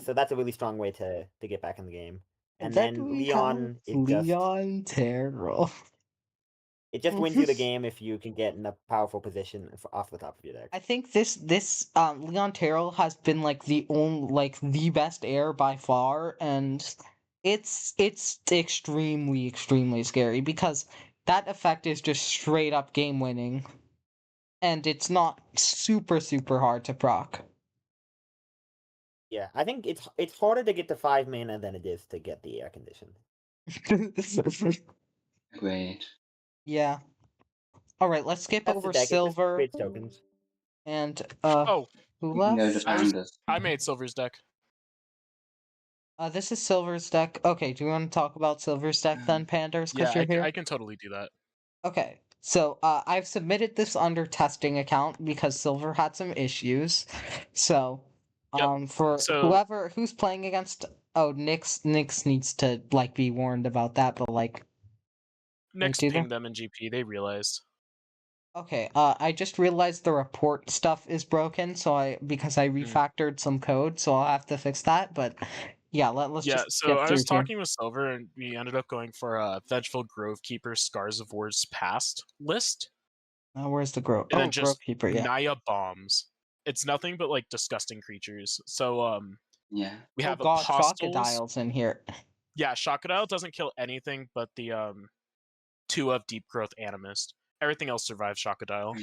So that's a really strong way to get back in the game. And then we Leon, have Leon Terrell. it just wins you the game if you can get in a powerful position off the top of your deck. I think this Leon Terrell has been like the best heir by far, and it's extremely scary because that effect is just straight up game winning. and it's not super hard to proc. Yeah, I think it's harder to get to 5 mana than it is to get the air condition. Agreed. Yeah. All right, let's skip That's over the deck. It just silver creates tokens. and Oh, who You can go to left? pandas. I made Silver's deck. This is Silver's deck. Okay, do you want to talk about Silver's deck then, Panders? Yeah, Because you're here. I can totally do that. Okay, so I've submitted this under testing account because Silver had some issues. So, Yep. for So- who's playing against, Nyx needs to like be warned about that. But like, Next do they? ping them in GP. They realized. Okay, I just realized the report stuff is broken, so because I refactored some code, so I'll have to fix that. But yeah, let's Yeah, just so get I through was here. talking with Silver, and we ended up going for Vengeful Grovekeeper Scars of War's Past list, Where's the Grove? and Oh, then just Grovekeeper, yeah. Naya bombs. It's nothing but like disgusting creatures. So Yeah. we have Oh god, Apostles. Crocodile's in here. Yeah, Crocodile doesn't kill anything but the 2 of Deep Growth Animist. Everything else survives Crocodile.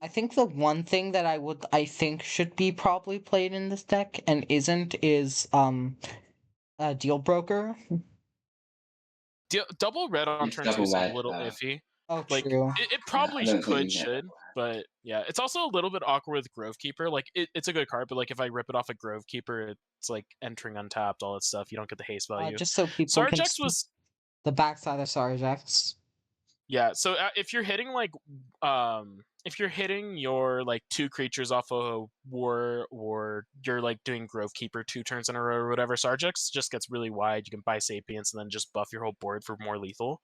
I think the one thing that I think should be probably played in this deck and isn't is Deal Broker. Double red on It's turn double 2 seems red, a little though. iffy. Oh, Like true. it probably I don't think you should, get but yeah, it's also a little bit awkward with Grovekeeper. Like it's a good card, but like if I rip it off a Grovekeeper, it's like entering untapped, all that stuff. You don't get the haste value. Just so people can Sargex see was the backside of Sargex. yeah. So if you're hitting like if you're hitting your like 2 creatures off a war, or you're like doing Grovekeeper 2 turns in a row or whatever, Sargex just gets really wide. You can buy Sapience and then just buff your whole board for more lethal.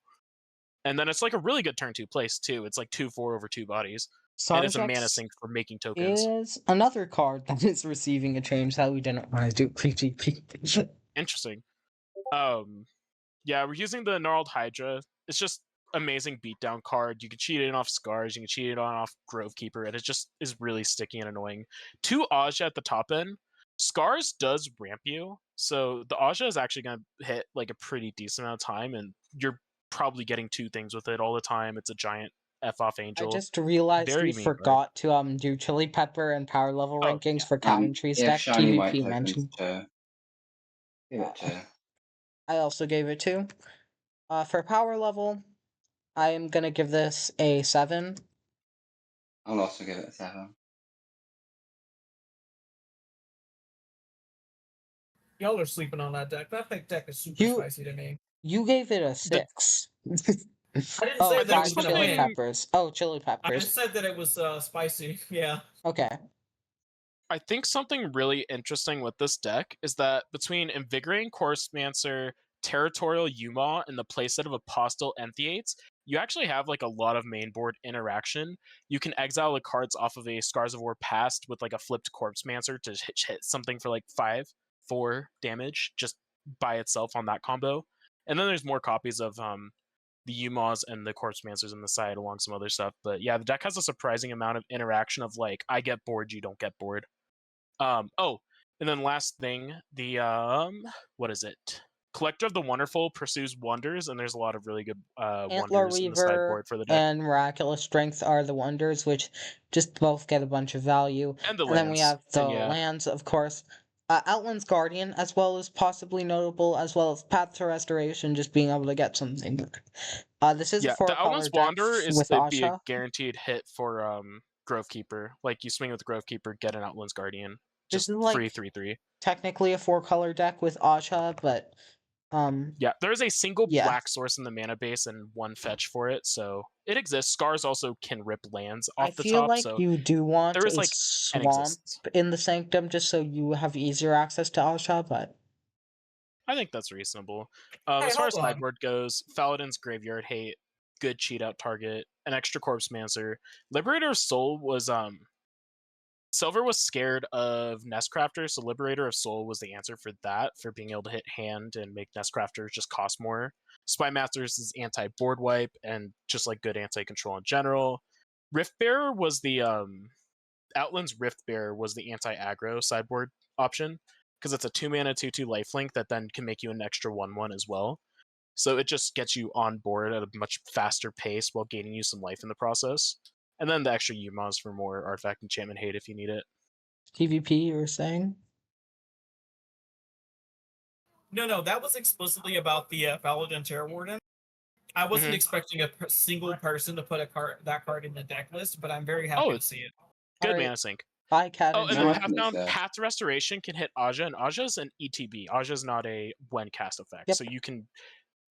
And then it's like a really good turn 2 place too. It's like 2/4 over 2 bodies. And it's a mana Sargex sink for making tokens. is another card that is receiving a change that we didn't want to do PvP. Interesting. Yeah, we're using the Gnarled Hydra. It's just amazing beatdown card. You can cheat it off Scars, you can cheat it off Grovekeeper, and it just is really sticky and annoying. 2 Aja at the top end. Scars does ramp you, so the Aja is actually going to hit like a pretty decent amount of time, and you're probably getting 2 things with it all the time. It's a giant F-off I angel. just realized Very we mean card. forgot to do Chili Pepper and power level rankings yeah. for Coventry's Give deck. shiny white PvP tokens mentioned. to. Give it to. I also gave it 2. For power level, I am gonna give this a 7. I'll also give it a 7. Y'all are sleeping on that deck. That deck is super You- spicy to me. You gave it a 6. I didn't Oh, say that it think was 5 gonna chili win. peppers. Oh, chili I peppers. just said that it was spicy. Yeah. Okay. I think something really interesting with this deck is that between Invigorating Corpsemancer, Territorial Yuma, and the playset of Apostle Entheates, you actually have like a lot of mainboard interaction. You can exile the cards off of a Scars of War Past with like a flipped Corpsemancer to hit something for like 5-4 damage just by itself on that combo. And then there's more copies of the Yumas and the Corpsemancers on the side along some other stuff. But yeah, the deck has a surprising amount of interaction of like, I get bored, you don't get bored. And then last thing, the what is it? Collector of the Wonderful pursues wonders, and there's a lot of really good Antler wonders in the Weaver sideboard for the deck. and Miraculous Strength are the wonders, which just both get a bunch of value. And the And then we lands. have the And yeah. lands, of course. Outland's Guardian, as well as possibly notable, as well as Path to Restoration, just being able to get something. This is a Yeah, 4 the color Outlands deck Wanderer is with it'd be a Asha. guaranteed hit for Grovekeeper. Like you swing with Grovekeeper, get an Outlands Guardian. This Just is like free 3/3. technically a 4 color deck with Asha, but Yeah, there is a single yeah. black source in the mana base and 1 fetch for it, so it exists. Scars also can rip lands off the feel top, like so you do want there is a like an swamp exists. in the Sanctum just so you have easier access to Asha, but I think that's reasonable. Hey, As far as hold on. sideboard goes, Faladin's Graveyard Hate, good cheat out target, an extra Corpsemancer. Liberator of Soul was Silver was scared of Nestcrafter, so Liberator of Soul was the answer for that, for being able to hit hand and make Nestcrafters just cost more. Spy Masters is anti-board wipe and just like good anti-control in general. Riftbearer was the Outland's Riftbearer was the anti-aggro sideboard option, because it's a 2-mana 2/2 lifelink that then can make you an extra 1/1 as well. So it just gets you on board at a much faster pace while gaining you some life in the process. And then the extra Umons for more artifact enchantment hate if you need it. PvP, you were saying? No, that was explicitly about the Paladin Terror Warden. I wasn't Mhm. expecting a single person to put that card in the deck list, but I'm very happy to see it. Good Alright. mana sync. Bye, Cat Oh, and and No, then I Jim. think it's there. Path's Restoration can hit Aja, and Aja's an ETB. Aja's not a when cast effect. Yep. So you can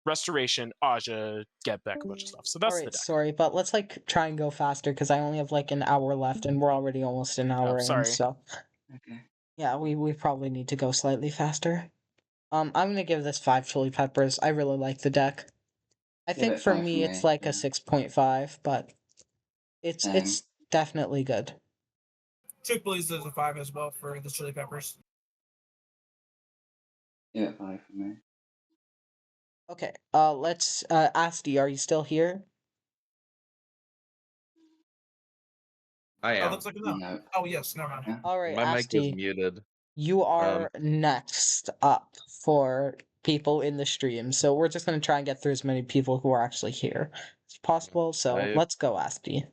Restoration, Aja, get back a bunch of stuff. So that's the Alright, deck. sorry, but let's like try and go faster because I only have like an hour left and we're already almost an hour in, sorry. so Okay. yeah, we probably need to go slightly faster. I'm gonna give this 5 chili peppers. I really like the deck. I Give think it for 5 me from it's me, like yeah. a 6.5, but it's definitely good. Chick Blaze is a 5 as well for the chili peppers. Give it 5 from me. Okay, let's Asti, are you still here? I Oh, am. looks like a no. No. Oh, yes, never mind. Yeah. Alright, My mic is Asti, muted. you are next up for people in the stream. So we're just gonna try and get through as many people who are actually here as possible. So I- let's go, Asti.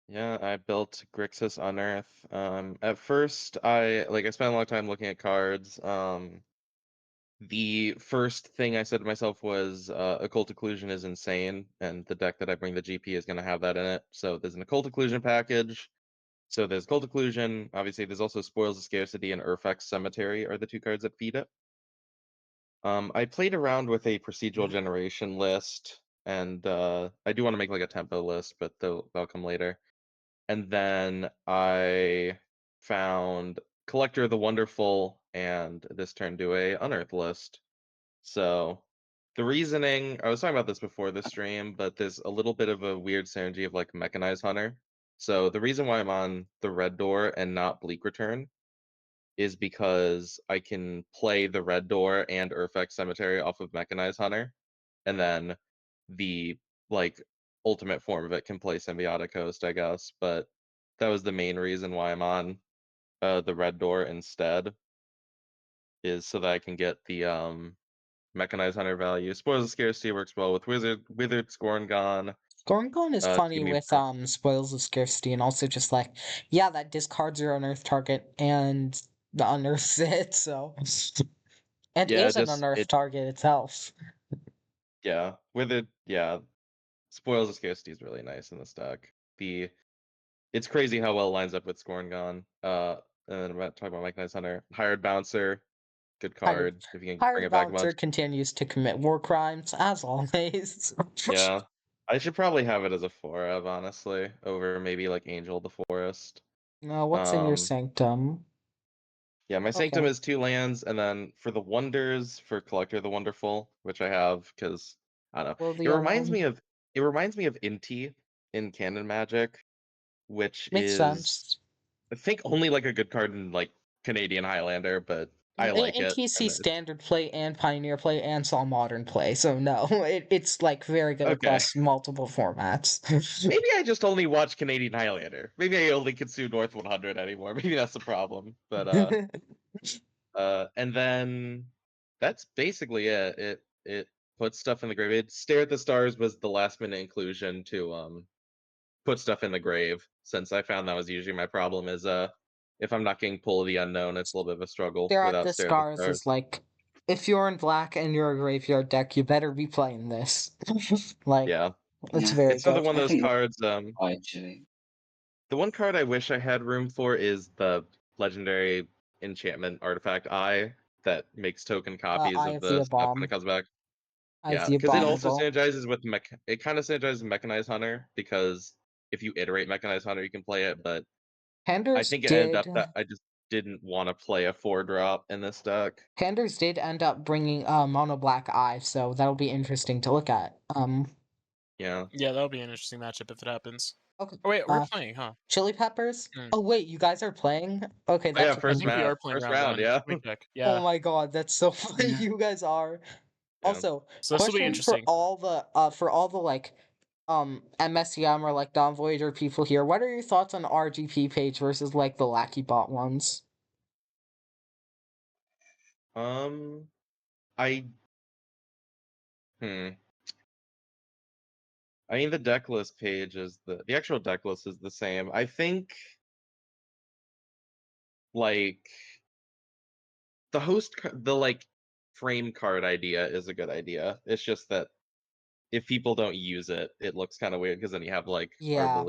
Yeah, I built Grixis Unearth. At first, I spent a long time looking at cards. The first thing I said to myself was Occult Occlusion is insane, and the deck that I bring the GP is going to have that in it. So there's an Occult Occlusion package. So there's Occult Occlusion. Obviously, there's also Spoils of Scarcity and Urfex Cemetery are the two cards that feed it. I played around with a procedural generation list, and I do want to make like a tempo list, but that'll come later. And then I found Collector of the Wonderful, and this turned to a Unearth list. So the reasoning, I was talking about this before the stream, but there's a little bit of a weird synergy of like Mechanized Hunter. So the reason why I'm on the Red Door and not Bleak Return is because I can play the Red Door and Urfex Cemetery off of Mechanized Hunter, and then the like ultimate form of it can play Symbiotic Host, I guess. But that was the main reason why I'm on the Red Door instead, is so that I can get the Mechanized Hunter value. Spoils of Scarcity works well with Withered Scorngon. Gorgon is to funny give me with Spoils of Scarcity and also just like, yeah, that discards your unearthed target and the unearths it, so and Yeah, is an just unearthed it. target itself. Yeah, Spoils of Scarcity is really nice in this deck. It's crazy how well it lines up with Scorn Gone. And then about talking about Mechanized Hunter, Hired Bouncer, good Hired, card if you can bring Hired it back a Bouncer bunch. continues to commit war crimes, as always. Yeah, I should probably have it as a 4-of, honestly, over maybe like Angel of the Forest. What's in your sanctum? Yeah, my Sanctum Okay. is 2 lands, and then for the Wonders, for Collector of the Wonderful, which I have because I don't know, Will the it reminds Unknown me of Inti in Canon Magic, which makes is sense. I think only like a good card in like Canadian Highlander, but I like In it. TC And standard play and pioneer play and saw modern play, so no, it's like very good okay, across multiple formats. maybe I just only watch Canadian Highlander. Maybe I only consume North 100 anymore. Maybe that's the problem. But and then that's basically it. It puts stuff in the grave. Stare at the Stars was the last minute inclusion to put stuff in the grave, since I found that was usually my problem is if I'm not getting Pull of the Unknown, it's a little bit of a struggle Stare at without the Stare at the Stars Stars. is like, if you're in black and you're a graveyard deck, you better be playing this. Like, Yeah, it's Yeah. very it's another good. one of I those think cards. actually. The one card I wish I had room for is the legendary enchantment artifact Eye that makes token copies Eye of of the the stuff when it Bomb. comes back. Eye of Yeah, the because it Yeah. also Abominable. synergizes with it kind of synergizes with Mechanized Hunter, because if you iterate Mechanized Hunter, you can play it. But I Panders think it ended did up that I just didn't want to play a 4-drop in this deck. Panders did end up bringing mono black eye, so that'll be interesting to look at. Yeah. Yeah, that'll be an interesting matchup if it happens. Okay. Oh wait, we're playing, huh? Chili peppers? Hmm. Oh wait, you guys are playing? Okay, Oh, yeah, that's I think we are playing first round round, one. yeah. Let me check. Oh Yeah. my god, that's so funny. Yeah. You guys are. Yeah. Also, So this will be question interesting. for all the like MSCM or like Don Voyager people here. What are your thoughts on RGP page versus like the Lackey Bot ones? I hmm. I mean, the deck list page is the actual deck list is the same. I think like the like frame card idea is a good idea. It's just that if people don't use it, it looks kind of weird because then you have like Yeah.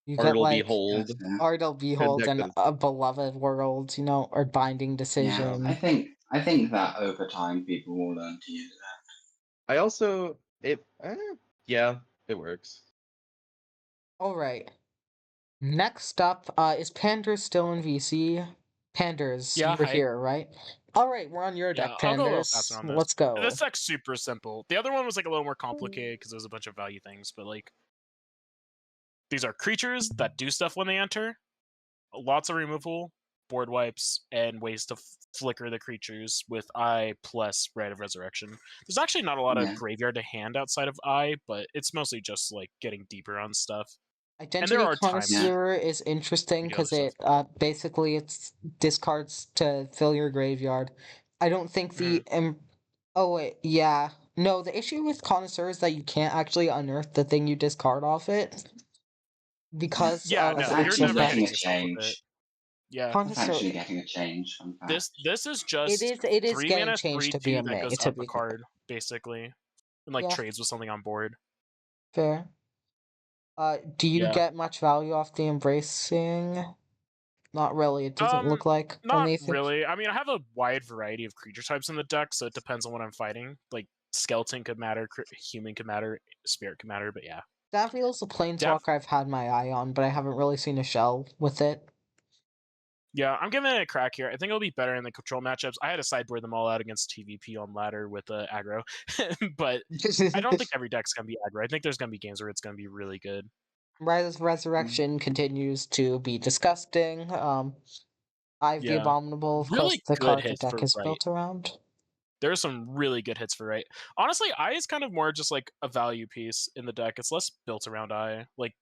You get Art'll like Behold. That's fair. Ardell Behold deck and that is- a Beloved World, you know, or Binding Yeah, Decision. I think that over time people will learn to use that. I also yeah, it works. All right. Next up, is Panders still in VC? Panders, Yeah, you're hi. here, right? All right, we're on your deck, Yeah, I'll go a little Panders. faster on this. Let's go. This deck's super simple. The other one was like a little more complicated because there's a bunch of value things, but like these are creatures that do stuff when they enter. Lots of removal, board wipes, and ways to flicker the creatures with Eye plus Rite of Resurrection. There's actually not a lot Yeah. of graveyard to hand outside of Eye, but it's mostly just like getting deeper on stuff. Identity are times Connoisseur is interesting we do other because it basically it's discards to fill your graveyard. I don't think the oh wait, yeah. No, the issue with Connoisseur is that you can't actually unearth the thing you discard off it because Yeah, of That's no, you're its actually never effect. getting hitting a yourself with it. change. Yeah, That's Connoisseur, actually getting a change. Fun fact. this is just it is 3 getting mana, changed to 3/2 be a that May goes to up be a card, basically. And like Yeah. trades with something on board. fair. Do you Yeah. get much value off the Embracing? Not really. It doesn't look like. Not Only if it- really. I mean, I have a wide variety of creature types in the deck, so it depends on what I'm fighting. Like skeleton could matter, human could matter, spirit could matter, but yeah. Davriel's a planeswalker I've had my eye on, but I haven't really seen a shell with it. Yeah, I'm giving it a crack here. I think it'll be better in the control matchups. I had to sideboard them all out against TVP on ladder with aggro, but I don't think every deck's gonna be aggro. I think there's gonna be games where it's gonna be really good. Rise of Resurrection continues to be disgusting. I've the Yeah. Abominable, plus Really the good card the hits deck for is right. built around. There are some really good hits for right. Honestly, Eye is kind of more just like a value piece in the deck. It's less built around Eye. Like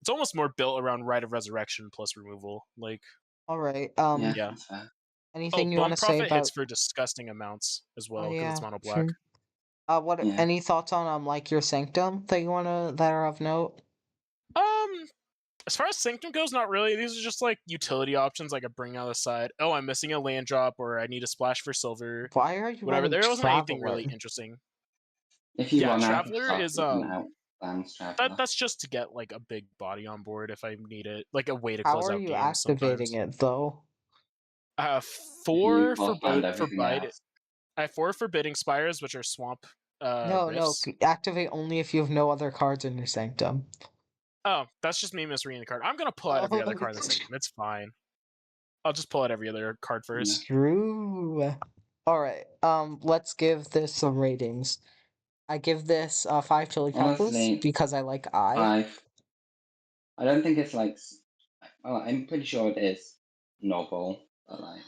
it's almost more built around Rite of Resurrection plus removal. Like All right. Yeah, yeah. that's fair. Anything you Bone want to say Prophet about? hits for disgusting amounts as well Oh because yeah. it's mono black. What? Yeah. Any thoughts on like your Sanctum that you wanna that are of note? As far as Sanctum goes, not really. These are just like utility options, like a bring out the side. Oh, I'm missing a land drop, or I need a splash for silver. Why are you Whatever. running There wasn't anything Traveler? really interesting. If you Yeah, run out of Traveler stuff, is you can outlands Traveler. that's just to get like a big body on board if I need it, like a way to How close are out you games. activating Sometimes. it though? 4 You for offhand for everything bite. else. I have 4 forbidding spires, which are swamp No, rifts. activate only if you have no other cards in your Sanctum. Oh, that's just me misreading the card. I'm gonna pull out every other card in the Sanctum. It's fine. I'll just pull out every other card first. True. All right. Let's give this some ratings. I give this 5 chili peppers Honestly, because I like Eye. 5. I don't think it's like. Well, I'm pretty sure it is novel, but like.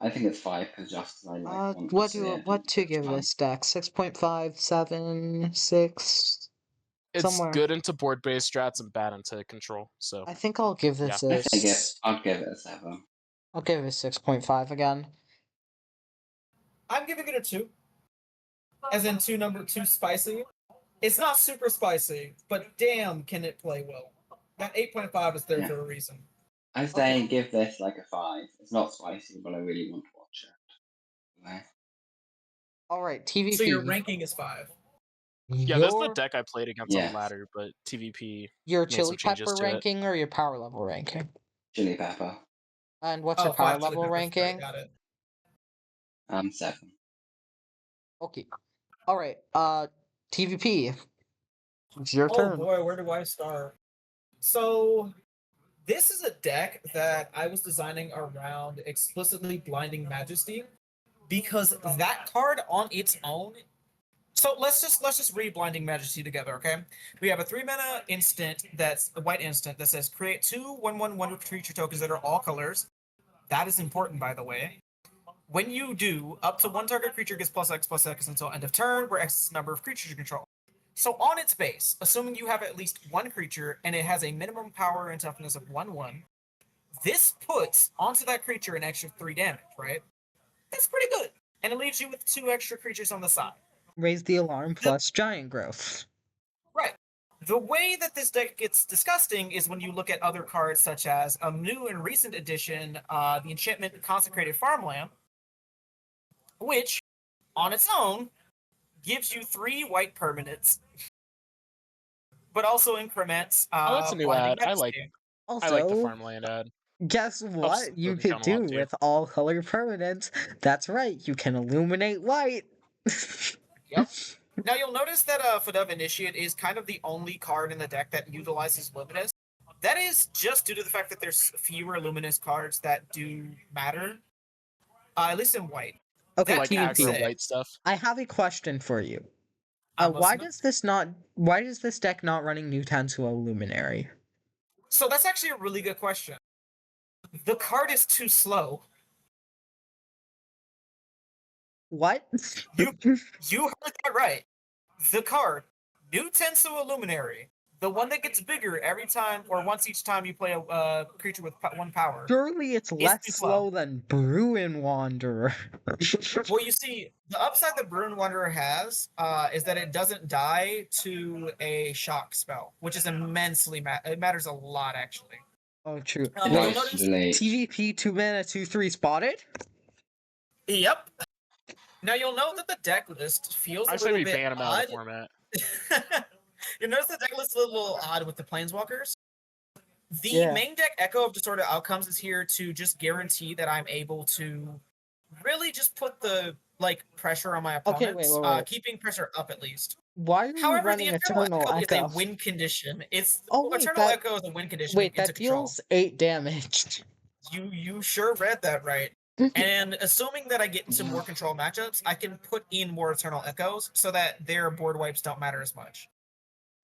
I think it's 5 because just I like want to see it. What to It's give fun. this deck? 6.5, 7, 6. It's Somewhere. good into board-based strats and bad into control. So I think I'll give this Yeah. I'd give it a 7. I'll give it 6.5 again. I'm giving it a 2. As in 2 number 2 spicy. It's not super spicy, but damn can it play well. That 8.5 is there Yeah. for a reason. I say give this like a 5. It's not spicy, but I really want to watch it. Okay. All right, TVP. So your ranking is 5. yeah, this is the deck I played against Yes. on ladder, but TVP Your made chili some changes pepper to it. ranking or your power level ranking? Chili pepper. And what's your power 5 chili level peppers, right, ranking? got it. 7. Okay. All right. TVP. It's your Oh turn. boy, where do I start? So, this is a deck that I was designing around explicitly Blinding Majesty because that card on its own. So let's just read Blinding Majesty together, okay? We have a 3-mana instant that's a white instant that says create 2 1/1 wonder creature tokens that are all colors. That is important, by the way. When you do, up to 1 target creature gets +X until end of turn, where X is the number of creatures you control. So on its base, assuming you have at least 1 creature and it has a minimum power and toughness of 1/1, this puts onto that creature an extra 3 damage, right? That's pretty good. And it leaves you with 2 extra creatures on the side. Raise the alarm plus giant growth. The way that this deck gets disgusting is when you look at other cards such as a new and recent addition, the enchantment Consecrated Farmland, which, on its own, gives you 3 white permanents, but also increments Oh, that's a new Blinding ad. I like Devastating. the Also, farmland ad. guess Helps what you moving could count a lot, do too. with all color permanents? That's right, you can illuminate white. Yep. Now you'll notice that Fadub Initiate is kind of the only card in the deck that utilizes Luminous. That is just due to the fact that there's fewer Luminous cards that do matter, at least in white. Okay, That Like being aggro said, white stuff. I have a question for you. I'm Why listening. does this not? Why is this deck not running new Tansuo Luminary? So that's actually a really good question. The card is too slow. What? You heard that right. The card, New Tensu Illuminary, the one that gets bigger every time or once each time you play a creature with 1 power. Surely it's less too slow. slow than Bruin Wanderer. Well, you see, the upside that Bruin Wanderer has is that it doesn't die to a shock spell, which is immensely it matters a lot actually. Oh, true. It You'll dies notice. too late. TVP 2 mana 2/3 spotted. Yep. Now you'll note that the deck list feels I a say little we bit ban him out of odd. the format. You notice the deck list is a little odd with the Planeswalkers. The Yeah. main deck Echo of Distorted Outcomes is here to just guarantee that I'm able to really just put the pressure on my Okay, opponents, wait. keeping pressure up at least. Why are you However, the running Eternal Echo is a Echo? win condition. It's Oh wait, Eternal that Echo is a win condition wait into that control. deals 8 damage. You sure read that right. And assuming that I get into more control matchups, I can put in more Eternal Echoes so that their board wipes don't matter as much.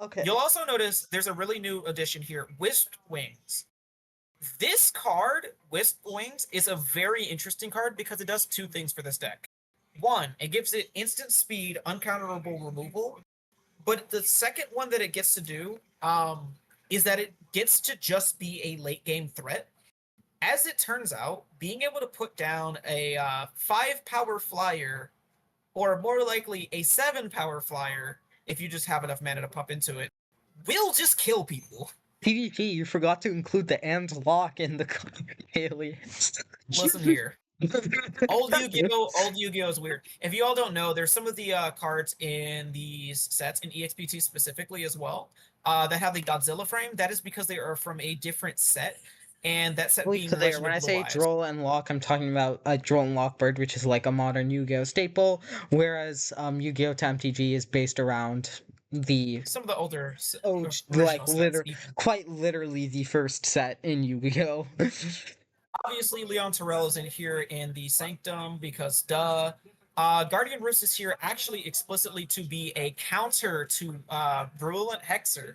Okay. You'll also notice there's a really new addition here, Wisp Wings. This card, Wisp Wings, is a very interesting card because it does 2 things for this deck. 1, it gives it instant speed, uncounterable removal. But the second one that it gets to do is that it gets to just be a late game threat. As it turns out, being able to put down a 5 power flyer, or more likely a 7 power flyer, if you just have enough mana to pump into it, will just kill people. PvP, you forgot to include the and lock in the alias. Listen here. Old Yu-Gi-Oh is weird. If you all don't know, there's some of the cards in these sets, in EXP2 specifically as well, that have the Godzilla frame. That is because they are from a different set, and that set being Clear. Legend When of I Blue say Eyes. Droll and Lock, I'm talking about Droll and Lockbird, which is like a modern Yu-Gi-Oh staple, whereas Yu-Gi-Oh! TMTG is based around the Some of the older like sets. quite literally the first set in Yu-Gi-Oh. Obviously, Leon Terrell is in here in the Sanctum because duh. Guardian Roost is here actually explicitly to be a counter to Virulent Hexer.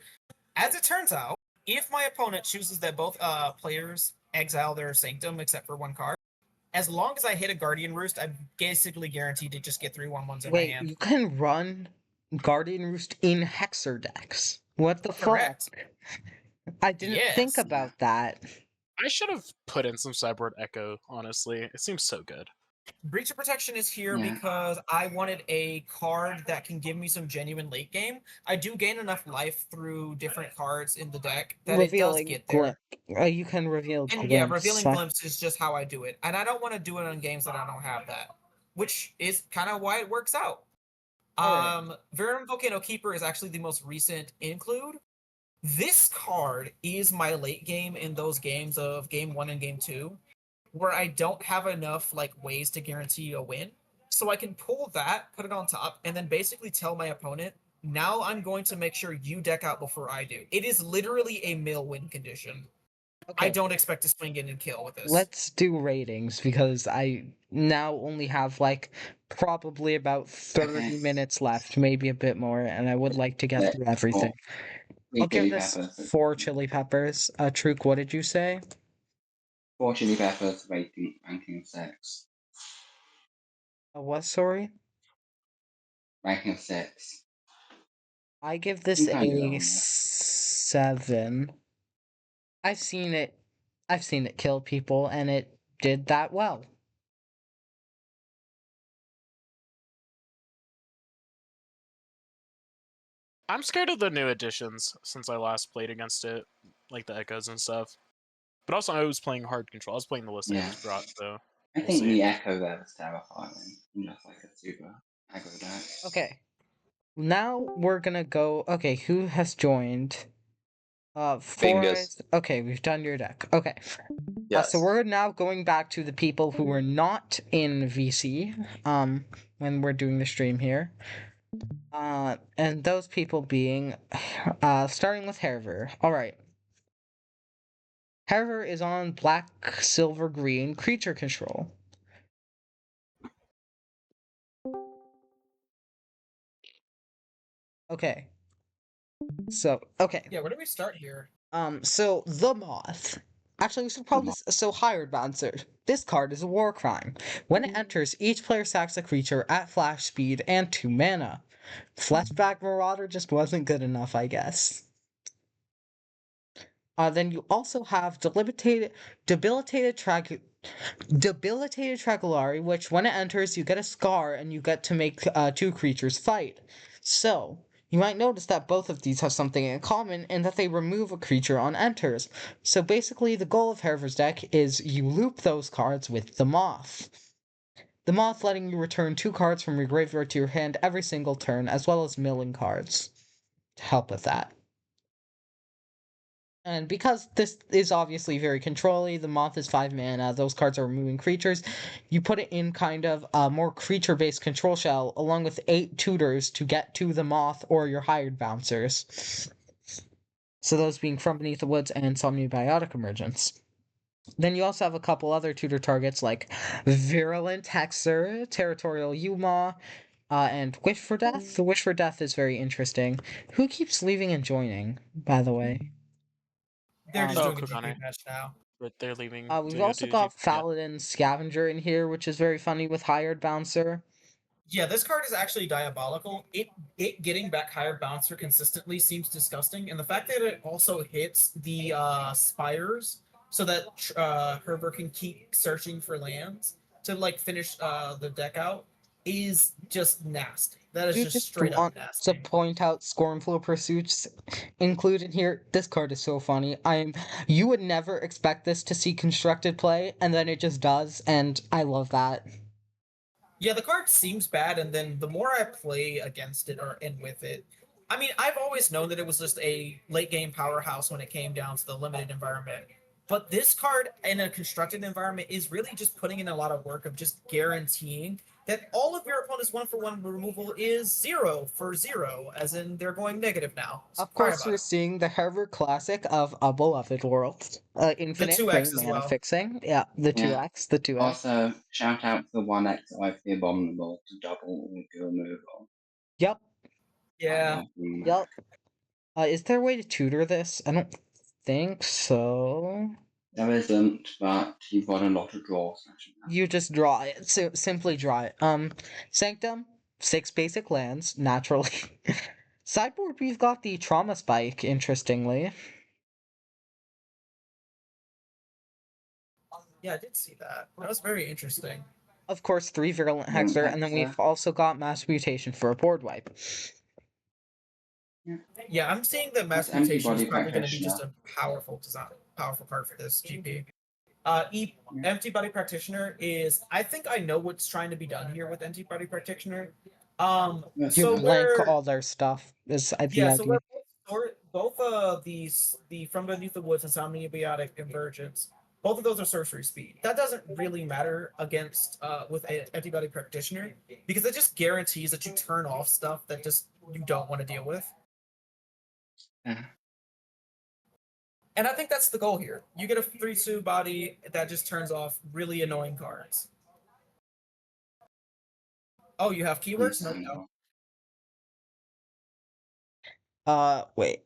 As it turns out, if my opponent chooses that both players exile their Sanctum except for 1 card, as long as I hit a Guardian Roost, I'm basically guaranteed to just get 3/1/1s in my hand. You can run Guardian Roost in Hexer decks. What the Correct. fuck? I didn't think Yes. about that. I should have put in some Cyborg Echo, honestly. It seems so good. Breach of Protection is here Yeah. because I wanted a card that can give me some genuine late game. I do gain enough life through different cards in the deck that it does get there. You can reveal And Glimpse. yeah, revealing Glimpse is just how I do it. And I don't want to do it on games that I don't have that, which is kind of why it works out. Alright. Verum Volcano Keeper is actually the most recent include. This card is my late game in those games of game 1 and game 2, where I don't have enough ways to guarantee a win. So I can pull that, put it on top, and then basically tell my opponent, now I'm going to make sure you deck out before I do. It is literally a mill win condition. Okay. I don't expect to swing in and kill with this. Let's do ratings because I now only have probably about 30 minutes left, maybe a bit more, and I would like to get through everything. I'll give this 4 chili peppers. Truk, what did you say? 4 chili peppers, ranking of 6. What, sorry? Ranking of 6. I give this You can do that a one, yeah. 7. I've seen it kill people, and it did that well. I'm scared of the new additions since I last played against it, like the echoes and stuff. But also, I was playing hard control. I was playing the list they Yeah. just brought, so I we'll think see. the echo there was terrifying. Just like a super aggro deck. Okay. Now we're gonna go. Okay, who has joined? Bingus. Forrest. Okay, we've done your deck. Okay. Yes. So we're now going back to the people who were not in VC. When we're doing the stream here. And those people being, starting with Herver. All right. Herver is on black, silver, green creature control. Okay. So, okay. Yeah, where do we start here? So the moth. Actually, we should probably Hired Bouncer. This card is a war crime. When it enters, each player sacks a creature at flash speed and 2 mana. Flashback Marauder just wasn't good enough, I guess. Then you also have debilitated Traculari, which when it enters, you get a scar and you get to make 2 creatures fight. So, you might notice that both of these have something in common in that they remove a creature on enters. So basically, the goal of Herver's deck is you loop those cards with the Moth. The Moth letting you return 2 cards from your graveyard to your hand every single turn, as well as milling cards to help with that. And because this is obviously very control-y, the Moth is 5 mana, those cards are removing creatures, you put it in kind of a more creature-based control shell, along with 8 tutors to get to the Moth or your hired bouncers. So those being From Beneath the Woods and Somnibiotic Emergence. Then you also have a couple other tutor targets like Virulent Hexer, Territorial Yuma, and Wish for Death. The Wish for Death is very interesting. Who keeps leaving and joining, by the way? They're just Oh, doing a Kugane. GP match now. But they're leaving. We've to go also to got yeah. Faladin Scavenger in here, which is very funny with Hired Bouncer. Yeah, this card is actually diabolical. It getting back Hired Bouncer consistently seems disgusting, and the fact that it also hits the spires so that Herbert can keep searching for lands to like finish the deck out is just nasty. That is You just just straight up want to nasty. point out Scornful Pursuits included here. This card is so funny. You would never expect this to see constructed play, and then it just does, and I love that. Yeah, the card seems bad, and then the more I play against it or and with it, I mean, I've always known that it was just a late game powerhouse when it came down to the limited environment. But this card in a constructed environment is really just putting in a lot of work of just guaranteeing that all of your opponent's 1-for-1 removal is 0 for 0, as in they're going negative now. So Of course, you're seeing the Harvard classic of A Beloved World. Infinite 2x green as mana well. fixing. Yeah, the 2x, the 2x. Also, shout out to the 1x of the Abominable to double your removal. Yep. Yeah. Yep. Is there a way to tutor this? I don't think so. There isn't, but you've got a lot of draws. You just draw it. So simply draw it. Sanctum, 6 basic lands, naturally. Sideboard, we've got the Trauma Spike, interestingly. Yeah, I did see that. That was very interesting. Of course, 3 Virulent Hexer, and then we've also got Mass Mutation for a board wipe. Yeah, I'm seeing that Mass That's Mutation is Antibody probably going to be just Practitioner. a powerful card for this GP. Empty Body Practitioner is. I think I know what's trying to be done here with Empty Body Practitioner. You So blank we're all their stuff. Is the yeah, so idea. we're both these the From Beneath the Woods and Somnibiotic Convergence. Both of those are sorcery speed. That doesn't really matter against with an Empty Body Practitioner because it just guarantees that you turn off stuff that just you don't want to deal with. Yeah. And I think that's the goal here. You get a 3/2 body that just turns off really annoying cards. Oh, you have keywords? No. Wait.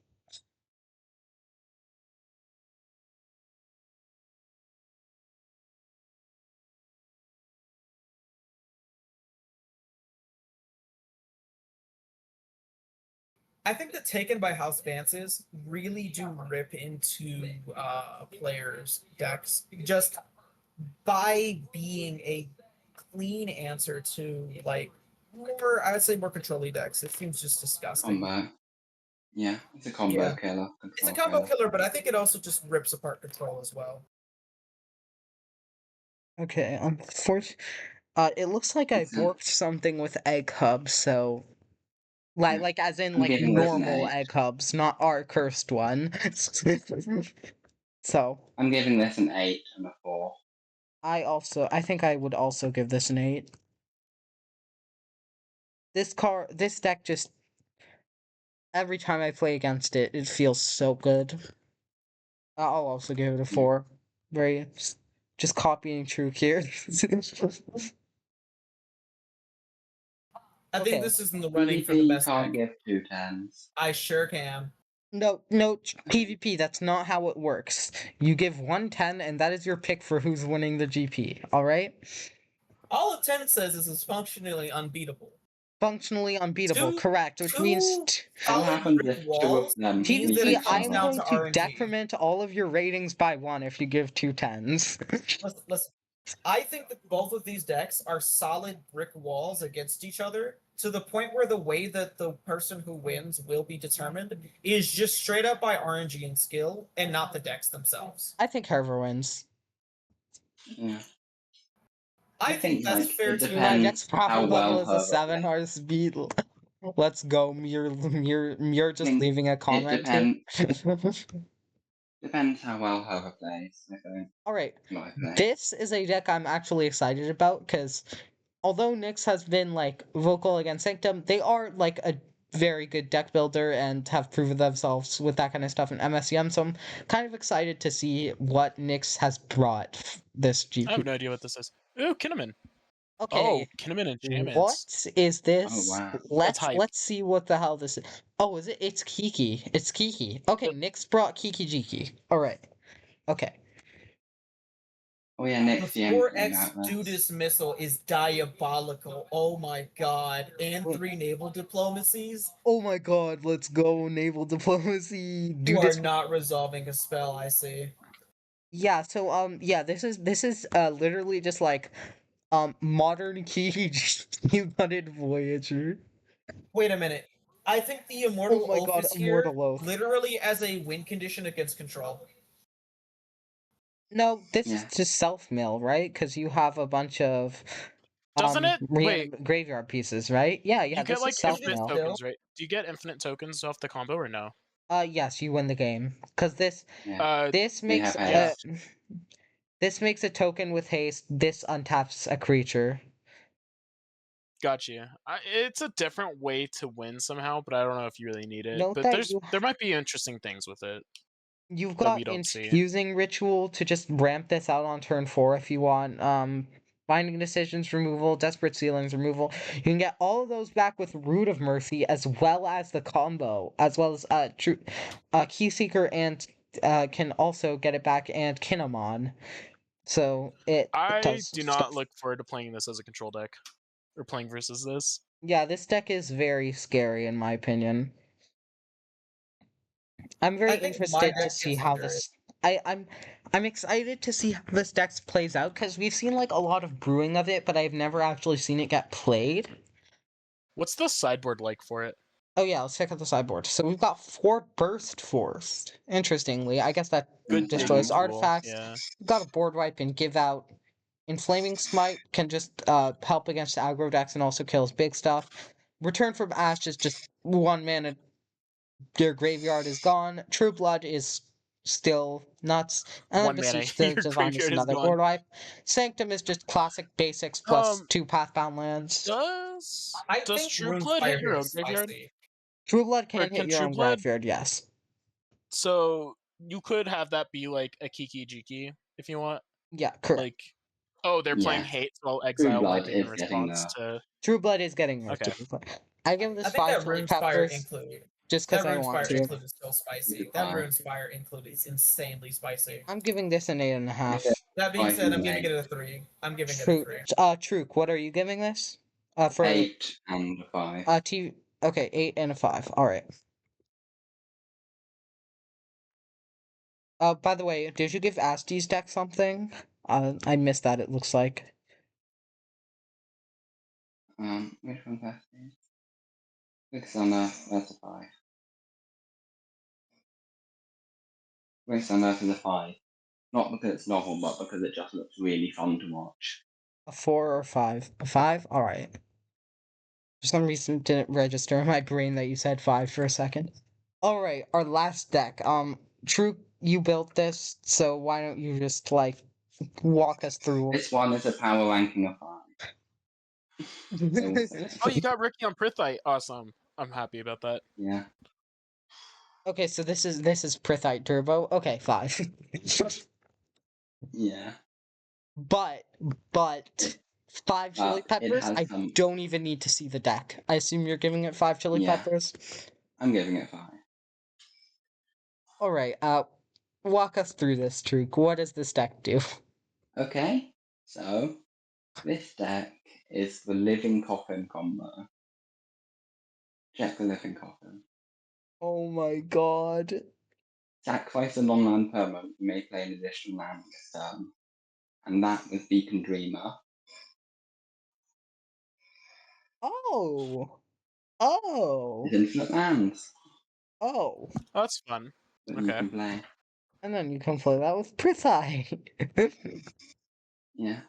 I think that Taken by House Vances really do rip into players' decks just by being a clean answer to like more, I would say more control-y decks. It seems just disgusting. Combat. Yeah, it's a combo Yeah. killer. It's a Control combo killer, but I think it also just rips apart control as well. Okay, it looks like I It's a- borked something with egg hubs, so Yeah. like as in I'm like giving this an normal 8. egg hubs, not our cursed one. So I'm giving this an 8 and a 4. I think I would also give this an 8. This deck just every time I play against it, it feels so good. I'll also give it a 4. Very just copying True here. I think Okay. this is in the running for PvP, the you best can't deck. give 2 10s. I sure can. No, PvP, that's not how it works. You give 110, and that is your pick for who's winning the GP, alright? All a 10 says is it's functionally unbeatable. Functionally unbeatable, Two- correct, which means two What solid happens brick if 2 of walls them means that PvP, it each comes I'm other? down going to to RNG. decrement all of your ratings by 1 if you give 2 10s. Listen, I think that both of these decks are solid brick walls against each other to the point where the way that the person who wins will be determined is just straight up by RNG and skill and not the decks themselves. I think Herver wins. Yeah. I I think think, that's like, fair it too. My depends next power how level well is a Herbert 7 plays. hard speed. Let's go. You're just think leaving a comment here. Depends how well Herbert plays, I think. Alright, What I think. this is a deck I'm actually excited about because although Nyx has been like vocal against Sanctum, they are like a very good deck builder and have proven themselves with that kind of stuff in MSEM. So I'm kind of excited to see what Nyx has brought this I have GP. no idea what this is. Ooh, Kinnaman. Okay, Oh, Kinnaman enchantments. what is this? Oh, wow. That's hype. Let's see what the hell this is. Oh, is it? It's Kiki. It's Kiki. Okay, Nyx brought Kiki Jiki. All right. Okay. Oh yeah, Nick's The DM'd me 4x about do this. dismissal is diabolical. Oh my god. And Wait. 3 naval diplomacies. Oh my God! Let's go naval diplomacy. Do You are this. not resolving a spell, I see. Yeah. So yeah. This is literally just like modern Kiki gutted Voyager. Wait a minute. I think the Oh Immortal my Oath God! is here Immortal Oath. literally as a win condition against control. No, this is Yeah. just self mill, right? Because you have a bunch of Doesn't it? Wait, graveyard pieces, right? Yeah, you get this like is self Even infinite mill. still, tokens, right? Do you get infinite tokens off the combo or no? Yes, you win the game because Yeah. this They makes have haste. this makes a token with haste. This untaps a creature. Gotcha. It's a different way to win somehow, but I don't know if you really need it. Note But that there might be interesting things with it you've that we got don't see. infusing ritual to just ramp this out on turn 4 if you want. Binding decisions removal, desperate ceilings removal. You can get all of those back with Root of Mercy as well as the combo, as well as true Key Seeker and can also get it back and Kinemon. So it I does do stuff. not look forward to playing this as a control deck or playing versus this. Yeah, this deck is very scary in my opinion. I'm very I think my interested to deck see gets how under it. this. I'm excited to see how this deck plays out because we've seen like a lot of brewing of it, but I've never actually seen it get played. What's the sideboard like for it? Oh yeah, let's check out the sideboard. So we've got 4 Burst Force. Interestingly, I guess that Good destroys digging tool. artifacts. Yeah. We've got a board wipe and give out. Inflaming Smite can just help against aggro decks and also kills big stuff. Return from Ash is just 1 mana. Your graveyard is gone. True Blood is still nuts. And then 1 mana. Besiege the Your Divine is graveyard is another gone. board wipe. Sanctum is just classic basics plus 2 Pathbound lands. I Does think True Rune's Blood hit Fire your here own is graveyard? spicy. True Blood Or can hit can your True own Blood? graveyard, yes. So you could have that be like a Kiki Jiki if you want. Yeah, correct. Like, oh, they're playing Yeah. hate, so I'll True exile one Blood thing in is getting response nerfed. to. True Blood is getting nerfed. Okay. I give I this think 5 that turn Rune's Fire peppers included. just because That I Rune's want Fire to. included is still spicy. That Rune's Fire included is insanely spicy. I'm giving this an 8.5. That being I said, I'm think giving eight. it a 3. I'm giving it a True. 3. Truk, what are you giving this? For 8 and 5. Okay, 8 and a 5. All right. By the way, did you give Asti's deck something? I missed that. It looks like. Which one's that? It's on that's a 5. Wasteland Earth is a 5. Not because it's novel, but because it just looks really fun to watch. A 4 or 5? A 5? Alright. For some reason, it didn't register in my brain that you said 5 for a second. Alright, our last deck. True, you built this, so why don't you just, like, walk us through This one is a power ranking of 5. I will say. Oh, you got Ricky on Prithite. Awesome. I'm happy about that. Yeah. Okay, so this is Prithite Turbo. Okay, 5. Yeah. But 5 chili It peppers. has I some. don't even need to see the deck. I assume you're giving it 5 chili Yeah. peppers. I'm giving it 5. All right. Walk us through this, Truk. What does this deck do? Okay. So, this deck is the Living Coffin combo. Check the Living Coffin. Oh my god. Sacrifice a non-land permanent. You may play an additional land this turn. And that was Beacon Dreamer. Oh. Oh. It's infinite lands Oh. Oh, that's fun. that you Okay. can play. And then you can play that with Prithai. Yeah.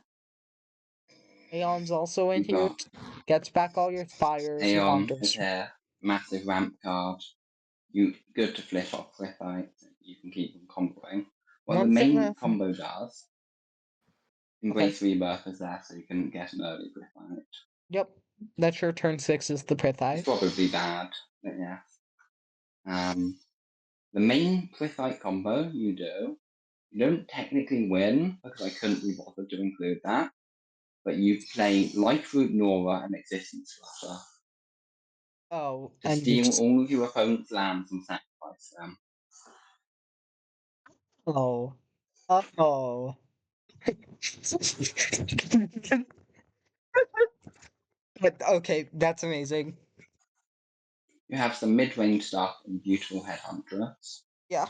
Aeon's also in You've here. got Gets back all your fires and Aeon is wanders. here. Massive ramp card. Good to flip off Cliffite. You can keep them comboing. What the One thing main that... combo does, Embrace Rebirth is there so you can get an early Cliffite. Yep. That's your turn 6 is the It's Prithai. probably bad, but yeah. The main Cliffite combo you don't technically win because I couldn't be bothered to include that, but you play Lifeloot Nora and Existence Flutter Oh, to and you steal just... all of your opponent's lands and sacrifice them. Oh. Oh. But okay, that's amazing. You have some mid-range stuff in Beautiful Headhuntress, Yeah.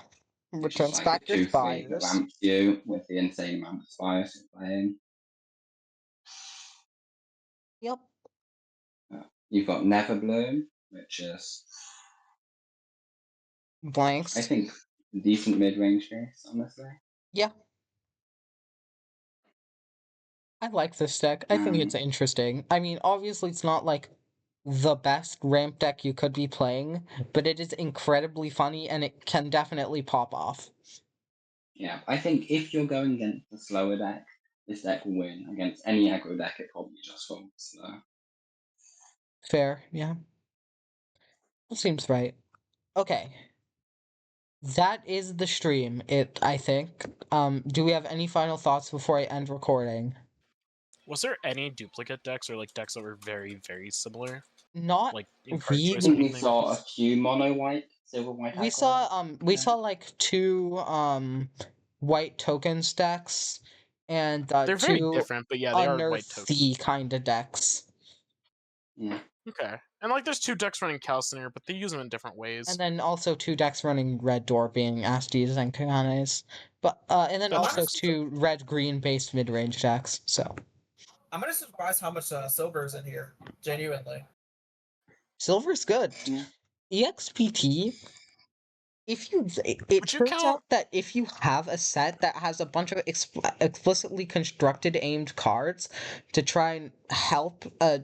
which is Returns like a back your 2/3 that spires. ramps you with the insane amount of spires you're playing. Yep. You've got Neverbloom, which is, Blanks. I think, a decent mid-range piece, honestly. Yeah. I like this deck. I think it's Um, interesting. I mean, obviously it's not like the best ramp deck you could be playing, but it is incredibly funny and it can definitely pop off. Yeah, I think if you're going against a slower deck, this deck will win. Against any aggro deck, it probably just won't. So. Fair, yeah. That seems right. Okay. That is the stream, I think. Do we have any final thoughts before I end recording? Was there any duplicate decks or like decks that were very, very similar? Not Like in card really. I choice or think we anything? saw a few mono white, silver white. We saw like 2 white token stacks and They're very 2 different, but yeah, they are white tokens. unearthy kind of decks. Yeah. Okay. And like there's 2 decks running Calciner, but they use them in different ways. And then also 2 decks running red door being Asties and Kaganes. But and then That's also true. 2 red-green based mid-range decks, so. I'm gonna surprised how much silver is in here. Genuinely. Silver's good. Yeah. EXPT, if you it Would you turns count- out that if you have a set that has a bunch of explicitly constructed aimed cards to try and help a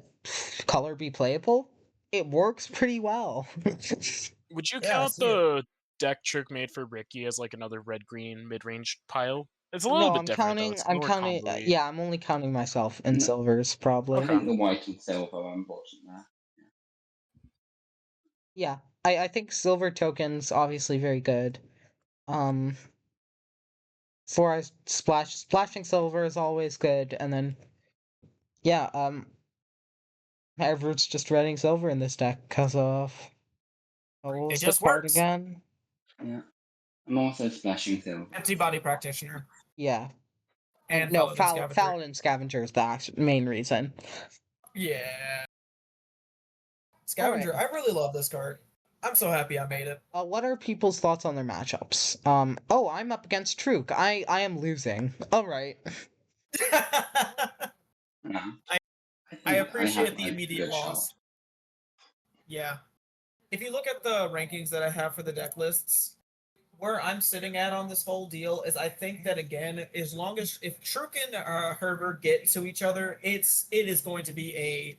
color be playable, it works pretty well. Would you Yeah, I count see it. the deck Trick made for Ricky as like another red-green mid-range pile? It's a little No, bit I'm different though. counting. It's I'm more counting. combo-y. Yeah, I'm only counting myself in No. silvers, probably. I think the white and silver are important there. Yeah, I think silver tokens obviously very good. Four eyes splashing silver is always good, and then yeah, everyone's just running silver in this deck because of what was the just card works. again? Yeah. I'm also splashing silver. Empty body practitioner. Yeah, And no, Paladin Scavenger. Paladin Scavenger is the main reason. Yeah. Scavenger, I really love this card. I'm so happy I made it. What are people's thoughts on their matchups? Oh, I'm up against Truk. I am losing. All right. Yeah. I think appreciate have the a immediate good loss. shot. Yeah. If you look at the rankings that I have for the deck lists, where I'm sitting at on this whole deal is I think that again, as long as if Truk and Herbert get to each other, it is going to be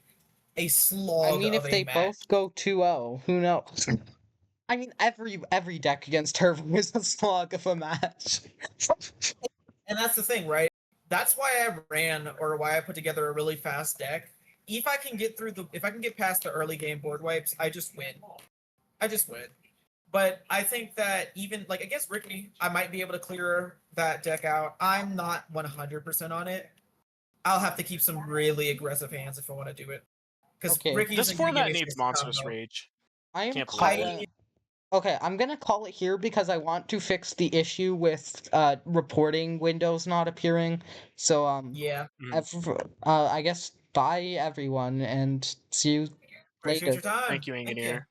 a slog I mean, of if a they match. both go 2-0, who knows? I mean, every deck against Turbo is a slog of a match. And that's the thing, right? That's why I ran or why I put together a really fast deck. If I can get past the early game board wipes, I just win. But I think that even like against Ricky, I might be able to clear that deck out. I'm not 100% on it. I'll have to keep some really aggressive hands if I want to do it. Because Okay. Ricky's This isn't gonna give format me needs space to monstrous combo. rage. I am Can't believe calling. it. Okay, I'm gonna call it here because I want to fix the issue with reporting windows not appearing. So Yeah. I guess bye everyone and see you Appreciate later. your time. Thank you, Engineer.